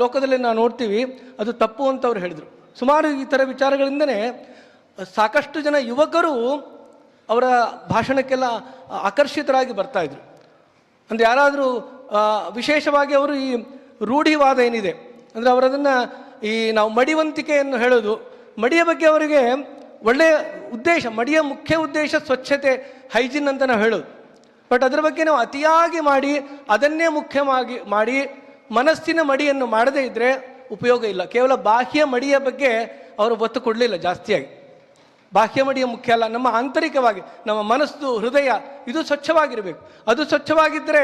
ಲೋಕದಲ್ಲಿ ನಾವು ನೋಡ್ತೀವಿ, ಅದು ತಪ್ಪು ಅಂತ ಅವ್ರು ಹೇಳಿದರು. ಸುಮಾರು ಈ ಥರ ವಿಚಾರಗಳಿಂದನೇ ಸಾಕಷ್ಟು ಜನ ಯುವಕರು ಅವರ ಭಾಷಣಕ್ಕೆಲ್ಲ ಆಕರ್ಷಿತರಾಗಿ ಬರ್ತಾಯಿದ್ರು. ಅಂದರೆ ಯಾರಾದರೂ ವಿಶೇಷವಾಗಿ ಅವರು ಈ ರೂಢಿವಾದ ಏನಿದೆ ಅಂದರೆ ಅವರದನ್ನು ಈ ನಾವು ಮಡಿವಂತಿಕೆಯನ್ನು ಹೇಳೋದು, ಮಡಿಯ ಬಗ್ಗೆ ಅವರಿಗೆ ಒಳ್ಳೆಯ ಉದ್ದೇಶ, ಮಡಿಯ ಮುಖ್ಯ ಉದ್ದೇಶ ಸ್ವಚ್ಛತೆ, ಹೈಜಿನ್ ಅಂತ ನಾವು ಹೇಳೋದು. ಬಟ್ ಅದರ ಬಗ್ಗೆ ನಾವು ಅತಿಯಾಗಿ ಮಾಡಿ ಅದನ್ನೇ ಮುಖ್ಯವಾಗಿ ಮಾಡಿ ಮನಸ್ಸಿನ ಮಡಿಯನ್ನು ಮಾಡದೇ ಇದ್ದರೆ ಉಪಯೋಗ ಇಲ್ಲ. ಕೇವಲ ಬಾಹ್ಯ ಮಡಿಯ ಬಗ್ಗೆ ಅವರು ಒತ್ತು ಕೊಡಲಿಲ್ಲ ಜಾಸ್ತಿಯಾಗಿ. ಬಾಹ್ಯ ಮಡಿಯ ಮುಖ್ಯ ಅಲ್ಲ, ನಮ್ಮ ಆಂತರಿಕವಾಗಿ ನಮ್ಮ ಮನಸ್ಸು ಹೃದಯ ಇದು ಸ್ವಚ್ಛವಾಗಿರಬೇಕು. ಅದು ಸ್ವಚ್ಛವಾಗಿದ್ದರೆ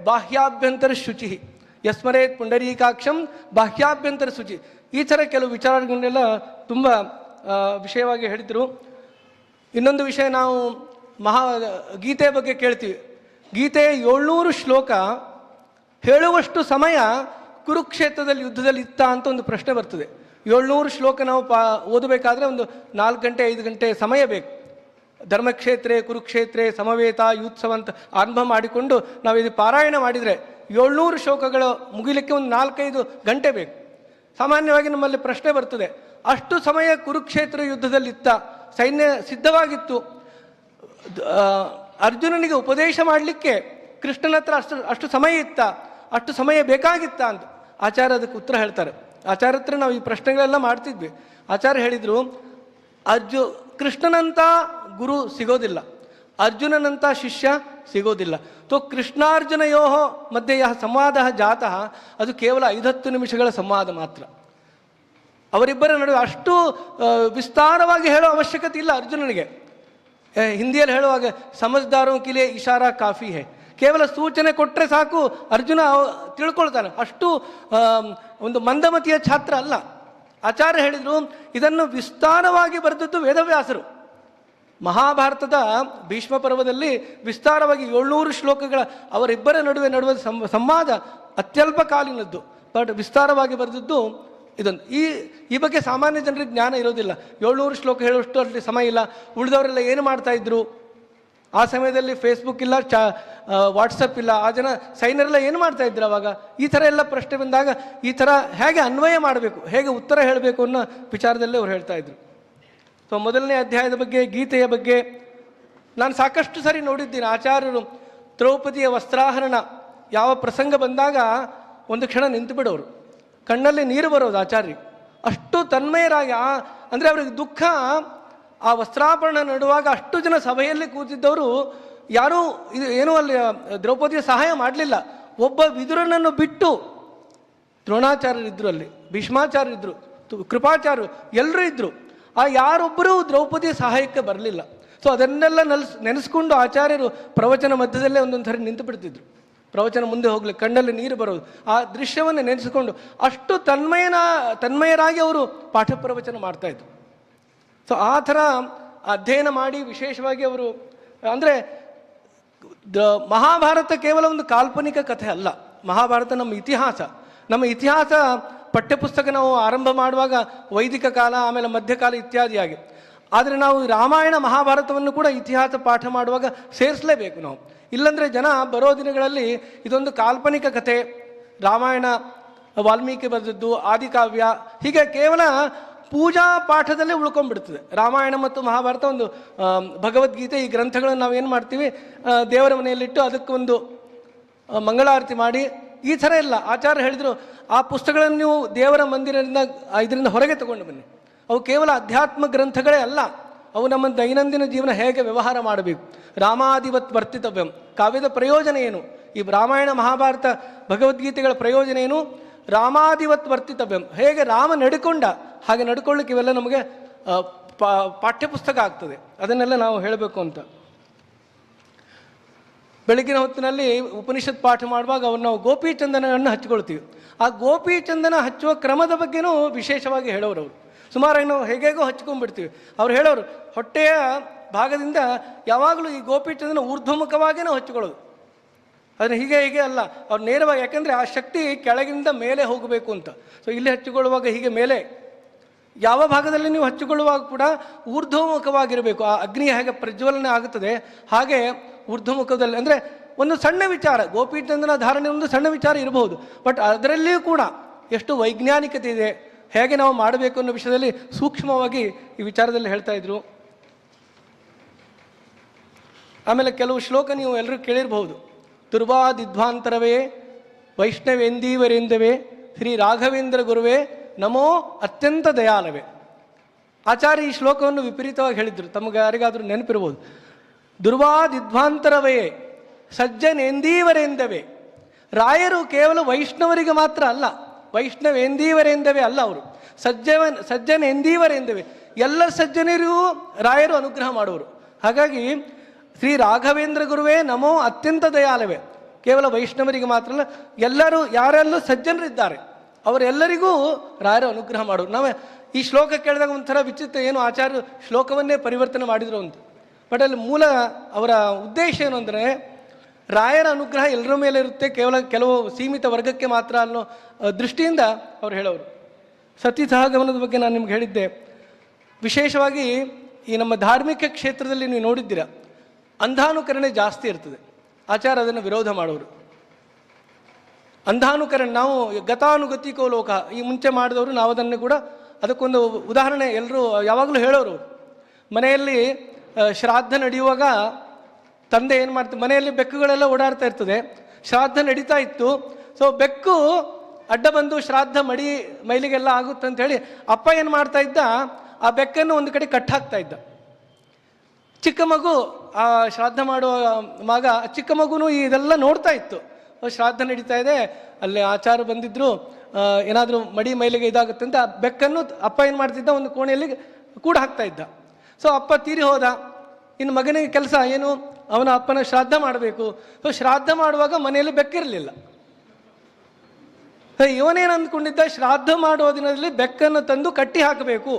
ಬಾಹ್ಯಾಭ್ಯಂತರ ಶುಚಿ, ಯಸ್ಮರೇತ್ ಪುಂಡರೀಕಾಕ್ಷಂ ಬಾಹ್ಯಾಭ್ಯಂತರ ಶುಚಿ. ಈ ಥರ ಕೆಲವು ವಿಚಾರಗಳನ್ನೆಲ್ಲ ತುಂಬ ವಿಷಯವಾಗಿ ಹೇಳಿದರು. ಇನ್ನೊಂದು ವಿಷಯ, ನಾವು ಗೀತೆಯ ಬಗ್ಗೆ ಕೇಳ್ತೀವಿ. ಗೀತೆಯ 700 ಶ್ಲೋಕ ಹೇಳುವಷ್ಟು ಸಮಯ ಕುರುಕ್ಷೇತ್ರದಲ್ಲಿ ಯುದ್ಧದಲ್ಲಿ ಇತ್ತ ಅಂತ ಒಂದು ಪ್ರಶ್ನೆ ಬರ್ತದೆ. 700 ಶ್ಲೋಕ ನಾವು ಓದಬೇಕಾದ್ರೆ ಒಂದು 4 ಗಂಟೆ 5 ಗಂಟೆ ಸಮಯ ಬೇಕು. ಧರ್ಮಕ್ಷೇತ್ರೆ ಕುರುಕ್ಷೇತ್ರೆ ಸಮವೇತ ಯುತ್ಸವ ಅಂತ ಆರಂಭ ಮಾಡಿಕೊಂಡು ನಾವು ಇದು ಪಾರಾಯಣ ಮಾಡಿದರೆ 700 ಶ್ಲೋಕಗಳು ಮುಗಿಲಿಕ್ಕೆ ಒಂದು 4-5 ಗಂಟೆ ಬೇಕು. ಸಾಮಾನ್ಯವಾಗಿ ನಮ್ಮಲ್ಲಿ ಪ್ರಶ್ನೆ ಬರ್ತದೆ, ಅಷ್ಟು ಸಮಯ ಕುರುಕ್ಷೇತ್ರ ಯುದ್ಧದಲ್ಲಿತ್ತ, ಸೈನ್ಯ ಸಿದ್ಧವಾಗಿತ್ತು, ಅರ್ಜುನನಿಗೆ ಉಪದೇಶ ಮಾಡಲಿಕ್ಕೆ ಕೃಷ್ಣನ ಹತ್ರ ಅಷ್ಟು ಸಮಯ ಇತ್ತ, ಅಷ್ಟು ಸಮಯ ಬೇಕಾಗಿತ್ತ ಅಂತ ಆಚಾರ್ಯ ಅದಕ್ಕೆ ಉತ್ತರ ಹೇಳ್ತಾರೆ. ಆಚಾರ್ಯ ಹತ್ರ ನಾವು ಈ ಪ್ರಶ್ನೆಗಳೆಲ್ಲ ಮಾಡ್ತಿದ್ವಿ. ಆಚಾರ್ಯ ಹೇಳಿದರು, ಕೃಷ್ಣನಂಥ ಗುರು ಸಿಗೋದಿಲ್ಲ, ಅರ್ಜುನನಂಥ ಶಿಷ್ಯ ಸಿಗೋದಿಲ್ಲ. ಕೃಷ್ಣಾರ್ಜುನಯೋ ಮಧ್ಯೆ ಸಂವಾದ ಜಾತಃ ಅದು ಕೇವಲ 5-10 ನಿಮಿಷಗಳ ಸಂವಾದ ಮಾತ್ರ. ಅವರಿಬ್ಬರ ನಡುವೆ ಅಷ್ಟು ವಿಸ್ತಾರವಾಗಿ ಹೇಳೋ ಅವಶ್ಯಕತೆ ಇಲ್ಲ ಅರ್ಜುನನಿಗೆ. ಹಿಂದಿಯಲ್ಲಿ ಹೇಳುವಾಗ ಸಮಜ್ದಾರೋ ಕಿಲೆ ಇಶಾರಾ ಕಾಫಿ ಹೇ, ಕೇವಲ ಸೂಚನೆ ಕೊಟ್ಟರೆ ಸಾಕು ಅರ್ಜುನ ತಿಳ್ಕೊಳ್ತಾನೆ. ಅಷ್ಟು ಒಂದು ಮಂದಮತಿಯ ಛಾತ್ರ ಅಲ್ಲ. ಆಚಾರ್ಯ ಹೇಳಿದರು, ಇದನ್ನು ವಿಸ್ತಾರವಾಗಿ ಬರೆದದ್ದು ವೇದವ್ಯಾಸರು. ಮಹಾಭಾರತದ ಭೀಷ್ಮ ಪರ್ವದಲ್ಲಿ ವಿಸ್ತಾರವಾಗಿ 700 ಶ್ಲೋಕಗಳ ಅವರಿಬ್ಬರ ನಡುವೆ ಸಂವಾದ ಅತ್ಯಲ್ಪ ಕಾಲಿನದ್ದು, ಬಟ್ ವಿಸ್ತಾರವಾಗಿ ಬರೆದದ್ದು ಇದೊಂದು. ಈ ಬಗ್ಗೆ ಸಾಮಾನ್ಯ ಜನರಿಗೆ ಜ್ಞಾನ ಇರೋದಿಲ್ಲ. 700 ಶ್ಲೋಕ ಹೇಳುವಷ್ಟು ಅಲ್ಲಿ ಸಮಯ ಇಲ್ಲ. ಉಳಿದವರೆಲ್ಲ ಏನು ಮಾಡ್ತಾಯಿದ್ರು ಆ ಸಮಯದಲ್ಲಿ? ಫೇಸ್ಬುಕ್ ಇಲ್ಲ, ವಾಟ್ಸಪ್ ಇಲ್ಲ. ಆ ಜನ ಸೈನ್ಯರೆಲ್ಲ ಏನು ಮಾಡ್ತಾಯಿದ್ರು ಅವಾಗ? ಈ ಥರ ಎಲ್ಲ ಪ್ರಶ್ನೆ ಬಂದಾಗ ಈ ಥರ ಹೇಗೆ ಅನ್ವಯ ಮಾಡಬೇಕು, ಹೇಗೆ ಉತ್ತರ ಹೇಳಬೇಕು ಅನ್ನೋ ವಿಚಾರದಲ್ಲೇ ಅವ್ರು ಹೇಳ್ತಾಯಿದ್ರು. ಸೊ ಮೊದಲನೇ ಅಧ್ಯಾಯದ ಬಗ್ಗೆ, ಗೀತೆಯ ಬಗ್ಗೆ ನಾನು ಸಾಕಷ್ಟು ಸಾರಿ ನೋಡಿದ್ದೀನಿ ಆಚಾರ್ಯರು ದ್ರೌಪದಿಯ ವಸ್ತ್ರಾಹರಣ ಯಾವ ಪ್ರಸಂಗ ಬಂದಾಗ ಒಂದು ಕ್ಷಣ ನಿಂತು ಬಿಡೋರು, ಕಣ್ಣಲ್ಲಿ ನೀರು ಬರೋದು ಆಚಾರ್ಯರಿಗೆ. ಅಷ್ಟು ತನ್ಮಯರಾಗಿ ಅಂದರೆ ಅವ್ರಿಗೆ ದುಃಖ. ಆ ವಸ್ತ್ರಾಭರಣ ನಡುವಾಗ ಅಷ್ಟು ಜನ ಸಭೆಯಲ್ಲಿ ಕೂತಿದ್ದವರು ಯಾರೂ ಇದು ಏನೂ ಅಲ್ಲಿ ದ್ರೌಪದಿಯ ಸಹಾಯ ಮಾಡಲಿಲ್ಲ. ಒಬ್ಬ ವಿದುರನನ್ನು ಬಿಟ್ಟು ದ್ರೋಣಾಚಾರ್ಯರಿದ್ದರು, ಅಲ್ಲಿ ಭೀಷ್ಮಾಚಾರ್ಯರಿದ್ದರು, ಕೃಪಾಚಾರ್ಯರು ಎಲ್ಲರೂ ಇದ್ದರು. ಆ ಯಾರೊಬ್ಬರೂ ದ್ರೌಪದಿಯ ಸಹಾಯಕ್ಕೆ ಬರಲಿಲ್ಲ. ಸೊ ಅದನ್ನೆಲ್ಲ ನೆನೆಸ್ಕೊಂಡು ಆಚಾರ್ಯರು ಪ್ರವಚನ ಮಧ್ಯದಲ್ಲೇ ಒಂದೊಂದು ಸರಿ ನಿಂತು ಬಿಡ್ತಿದ್ರು. ಪ್ರವಚನ ಮುಂದೆ ಹೋಗ್ಲಿ ಕಣ್ಣಲ್ಲಿ ನೀರು ಬರೋದು, ಆ ದೃಶ್ಯವನ್ನು ನೆನೆಸಿಕೊಂಡು ಅಷ್ಟು ತನ್ಮಯರಾಗಿ ಅವರು ಪಾಠ ಪ್ರವಚನ ಮಾಡ್ತಾಯಿದ್ರು. ಸೊ ಆ ಥರ ಅಧ್ಯಯನ ಮಾಡಿ ವಿಶೇಷವಾಗಿ ಅವರು ಅಂದರೆ ಮಹಾಭಾರತ ಕೇವಲ ಒಂದು ಕಾಲ್ಪನಿಕ ಕಥೆ ಅಲ್ಲ. ಮಹಾಭಾರತ ನಮ್ಮ ಇತಿಹಾಸ ಪಠ್ಯಪುಸ್ತಕ ನಾವು ಆರಂಭ ಮಾಡುವಾಗ ವೈದಿಕ ಕಾಲ, ಆಮೇಲೆ ಮಧ್ಯಕಾಲ ಇತ್ಯಾದಿಯಾಗಿ. ಆದರೆ ನಾವು ರಾಮಾಯಣ ಮಹಾಭಾರತವನ್ನು ಕೂಡ ಇತಿಹಾಸ ಪಾಠ ಮಾಡುವಾಗ ಸೇರಿಸಲೇಬೇಕು ನಾವು. ಇಲ್ಲಾಂದರೆ ಜನ ಬರೋ ದಿನಗಳಲ್ಲಿ ಇದೊಂದು ಕಾಲ್ಪನಿಕ ಕಥೆ, ರಾಮಾಯಣ ವಾಲ್ಮೀಕಿ ಬರೆದದ್ದು, ಆದಿಕಾವ್ಯ, ಹೀಗೆ ಕೇವಲ ಪೂಜಾ ಪಾಠದಲ್ಲೇ ಉಳ್ಕೊಂಡ್ಬಿಡ್ತದೆ. ರಾಮಾಯಣ ಮತ್ತು ಮಹಾಭಾರತ ಒಂದು ಭಗವದ್ಗೀತೆ ಈ ಗ್ರಂಥಗಳನ್ನು ನಾವೇನು ಮಾಡ್ತೀವಿ, ದೇವರ ಮನೆಯಲ್ಲಿಟ್ಟು ಅದಕ್ಕೆ ಒಂದು ಮಂಗಳಾರತಿ ಮಾಡಿ ಈ ಥರ ಇಲ್ಲ. ಆಚಾರ್ಯ ಹೇಳಿದರು, ಆ ಪುಸ್ತಕಗಳನ್ನು ನೀವು ದೇವರ ಇದರಿಂದ ಹೊರಗೆ ತಗೊಂಡು ಬನ್ನಿ. ಅವು ಕೇವಲ ಅಧ್ಯಾತ್ಮ ಗ್ರಂಥಗಳೇ ಅಲ್ಲ, ಅವು ನಮ್ಮ ದೈನಂದಿನ ಜೀವನ ಹೇಗೆ ವ್ಯವಹಾರ ಮಾಡಬೇಕು. ರಾಮಾದಿವತ್ ವರ್ತಿತವ್ಯಂ, ಕಾವ್ಯದ ಪ್ರಯೋಜನ ಏನು, ಈ ರಾಮಾಯಣ ಮಹಾಭಾರತ ಭಗವದ್ಗೀತೆಗಳ ಪ್ರಯೋಜನ ಏನು, ರಾಮಾದಿವತ್ ವರ್ತಿತವ್ಯಂ, ಹೇಗೆ ರಾಮ ನಡ್ಕೊಂಡ ಹಾಗೆ ನಡ್ಕೊಳ್ಳಿಕ್ಕೆ ಇವೆಲ್ಲ ನಮಗೆ ಪಾಠ್ಯಪುಸ್ತಕ ಆಗ್ತದೆ. ಅದನ್ನೆಲ್ಲ ನಾವು ಹೇಳಬೇಕು ಅಂತ. ಬೆಳಗಿನ ಹೊತ್ತಿನಲ್ಲಿ ಉಪನಿಷತ್ ಪಾಠ ಮಾಡುವಾಗ ಅವ್ರು ನಾವು ಗೋಪಿಚಂದನವನ್ನು ಹಚ್ಕೊಳ್ತೀವಿ. ಆ ಗೋಪಿಚಂದನ ಹಚ್ಚುವ ಕ್ರಮದ ಬಗ್ಗೆನೂ ವಿಶೇಷವಾಗಿ ಹೇಳೋರು ಅವರು. ಸುಮಾರಾಗಿ ನಾವು ಹೇಗೇಗೋ ಹಚ್ಕೊಂಡ್ಬಿಡ್ತೀವಿ. ಅವ್ರು ಹೇಳೋರು, ಹೊಟ್ಟೆಯ ಭಾಗದಿಂದ ಯಾವಾಗಲೂ ಈ ಗೋಪಿಚಂದನ ಊರ್ಧ್ವಮುಖವಾಗಿ ನಾವು ಹಚ್ಕೊಳ್ಳೋದು. ಅದನ್ನು ಹೀಗೆ ಅಲ್ಲ, ಅವ್ರು ನೇರವಾಗಿ, ಯಾಕೆಂದರೆ ಆ ಶಕ್ತಿ ಕೆಳಗಿಂದ ಮೇಲೆ ಹೋಗಬೇಕು ಅಂತ. ಸೊ ಇಲ್ಲಿ ಹಚ್ಚಿಕೊಳ್ಳುವಾಗ ಹೀಗೆ ಮೇಲೆ, ಯಾವ ಭಾಗದಲ್ಲಿ ನೀವು ಹಚ್ಚಿಕೊಳ್ಳುವಾಗ ಕೂಡ ಊರ್ಧ್ವಮುಖವಾಗಿರಬೇಕು. ಆ ಅಗ್ನಿ ಹೇಗೆ ಪ್ರಜ್ವಲನೆ ಆಗುತ್ತದೆ ಹಾಗೆ ಊರ್ಧ್ವಮುಖದಲ್ಲಿ. ಅಂದರೆ ಒಂದು ಸಣ್ಣ ವಿಚಾರ, ಗೋಪಿಚಂದನ ಧಾರಣೆ ಒಂದು ಸಣ್ಣ ವಿಚಾರ ಇರಬಹುದು, ಬಟ್ ಅದರಲ್ಲಿಯೂ ಕೂಡ ಎಷ್ಟು ವೈಜ್ಞಾನಿಕತೆ ಇದೆ, ಹೇಗೆ ನಾವು ಮಾಡಬೇಕು ಅನ್ನೋ ವಿಷಯದಲ್ಲಿ ಸೂಕ್ಷ್ಮವಾಗಿ ಈ ವಿಚಾರದಲ್ಲಿ ಹೇಳ್ತಾ ಇದ್ರು. ಆಮೇಲೆ ಕೆಲವು ಶ್ಲೋಕ ನೀವು ಎಲ್ಲರೂ ಕೇಳಿರಬಹುದು. ದುರ್ವಾದಿಧ್ವಾಂತರವೇ ವೈಷ್ಣವೇಂದೀವರೇಂದವೇ ಶ್ರೀ ರಾಘವೇಂದ್ರ ಗುರುವೇ ನಮೋ ಅತ್ಯಂತ ದಯಾಲವೇ. ಆಚಾರ್ಯ ಈ ಶ್ಲೋಕವನ್ನು ವಿಪರೀತವಾಗಿ ಹೇಳಿದರು, ತಮಗೆ ಯಾರಿಗಾದರೂ ನೆನಪಿರ್ಬೋದು. ದುರ್ವಾದಿಧ್ವಾಂತರವೇ ಸಜ್ಜನೇಂದೀವರೇಂದವೇ. ರಾಯರು ಕೇವಲ ವೈಷ್ಣವರಿಗೆ ಮಾತ್ರ ಅಲ್ಲ, ವೈಷ್ಣವೇಂದೀವರೇಂದವೇ ಅಲ್ಲ, ಅವರು ಸಜ್ಜನೇಂದೀವರೇಂದವೇ, ಎಲ್ಲ ಸಜ್ಜನರಿಗೂ ರಾಯರು ಅನುಗ್ರಹ ಮಾಡುವರು. ಹಾಗಾಗಿ ಶ್ರೀ ರಾಘವೇಂದ್ರ ಗುರುವೇ ನಮೋ ಅತ್ಯಂತ ದಯಾಲವೇ, ಕೇವಲ ವೈಷ್ಣವರಿಗೆ ಮಾತ್ರ ಅಲ್ಲ, ಎಲ್ಲರೂ ಯಾರೆಲ್ಲೂ ಸಜ್ಜನರಿದ್ದಾರೆ ಅವರೆಲ್ಲರಿಗೂ ರಾಯರು ಅನುಗ್ರಹ ಮಾಡೋರು. ನಾವು ಈ ಶ್ಲೋಕ ಕೇಳಿದಾಗ ಒಂಥರ ವಿಚಿತ್ರ, ಏನು ಆಚಾರ್ಯರು ಶ್ಲೋಕವನ್ನೇ ಪರಿವರ್ತನೆ ಮಾಡಿದರು ಅಂತ. ಬಟ್ ಅಲ್ಲಿ ಮೂಲ ಅವರ ಉದ್ದೇಶ ಏನು ಅಂದರೆ, ರಾಯರ ಅನುಗ್ರಹ ಎಲ್ಲರ ಮೇಲೆ ಇರುತ್ತೆ, ಕೇವಲ ಕೆಲವು ಸೀಮಿತ ವರ್ಗಕ್ಕೆ ಮಾತ್ರ ಅನ್ನೋ ದೃಷ್ಟಿಯಿಂದ ಅವ್ರು ಹೇಳೋರು. ಸತಿ ಸಹಗಮನದ ಬಗ್ಗೆ ನಾನು ನಿಮ್ಗೆ ಹೇಳಿದ್ದೆ. ವಿಶೇಷವಾಗಿ ಈ ನಮ್ಮ ಧಾರ್ಮಿಕ ಕ್ಷೇತ್ರದಲ್ಲಿ ನೀವು ನೋಡಿದ್ದೀರ, ಅಂಧಾನುಕರಣೆ ಜಾಸ್ತಿ ಇರ್ತದೆ. ಆಚಾರ ಅದನ್ನು ವಿರೋಧ ಮಾಡೋರು. ಅಂಧಾನುಕರಣೆ, ನಾವು ಗತಾನುಗತಿಕೋ ಲೋಕ, ಈ ಮುಂಚೆ ಮಾಡಿದವರು ನಾವು ಅದನ್ನು ಕೂಡ ಅದಕ್ಕೊಂದು ಉದಾಹರಣೆ ಎಲ್ಲರೂ ಯಾವಾಗಲೂ ಹೇಳೋರು. ಮನೆಯಲ್ಲಿ ಶ್ರಾದ್ದ ನಡೆಯುವಾಗ ತಂದೆ ಏನು ಮಾಡ್ತಾರೆ, ಮನೆಯಲ್ಲಿ ಬೆಕ್ಕುಗಳೆಲ್ಲ ಓಡಾಡ್ತಾ ಇರ್ತದೆ, ಶ್ರಾದ್ದ ನಡೀತಾ ಇತ್ತು. ಸೊ ಬೆಕ್ಕು ಅಡ್ಡ ಬಂದು ಶ್ರಾದ್ದ ಮೈಲಿಗೆಲ್ಲ ಆಗುತ್ತೆ ಅಂತ ಹೇಳಿ ಅಪ್ಪ ಏನು ಮಾಡ್ತಾ ಇದ್ದ, ಆ ಬೆಕ್ಕನ್ನು ಒಂದು ಕಡೆ ಕಟ್ಟಾಕ್ತಾ ಇದ್ದ. ಚಿಕ್ಕ ಮಗು, ಆ ಶ್ರಾದ್ದ ಮಾಡುವ ಮಗ, ಚಿಕ್ಕ ಮಗುನು ಇದೆಲ್ಲ ನೋಡ್ತಾ ಇತ್ತು. ಶ್ರಾದ್ದ ನಡೀತಾ ಇದೆ, ಅಲ್ಲಿ ಆಚಾರ ಬಂದಿದ್ರು, ಏನಾದರೂ ಮೈಲಿಗೆ ಇದಾಗುತ್ತೆ ಅಂತ ಆ ಬೆಕ್ಕನ್ನು ಅಪ್ಪ ಏನು ಮಾಡ್ತಿದ್ದ, ಒಂದು ಕೋಣೆಯಲ್ಲಿ ಕೂಡ ಹಾಕ್ತಾ ಇದ್ದ. ಸೊ ಅಪ್ಪ ತೀರಿ ಹೋದ, ಇನ್ನು ಮಗನಿಗೆ ಕೆಲಸ ಏನು, ಅವನ ಅಪ್ಪನ ಶ್ರಾದ್ದ ಮಾಡಬೇಕು. ಸೊ ಶ್ರಾದ್ದ ಮಾಡುವಾಗ ಮನೆಯಲ್ಲಿ ಬೆಕ್ಕಿರಲಿಲ್ಲ. ಇವನೇನು ಅಂದ್ಕೊಂಡಿದ್ದ, ಶ್ರಾದ್ದ ಮಾಡುವ ದಿನದಲ್ಲಿ ಬೆಕ್ಕನ್ನು ತಂದು ಕಟ್ಟಿ ಹಾಕಬೇಕು,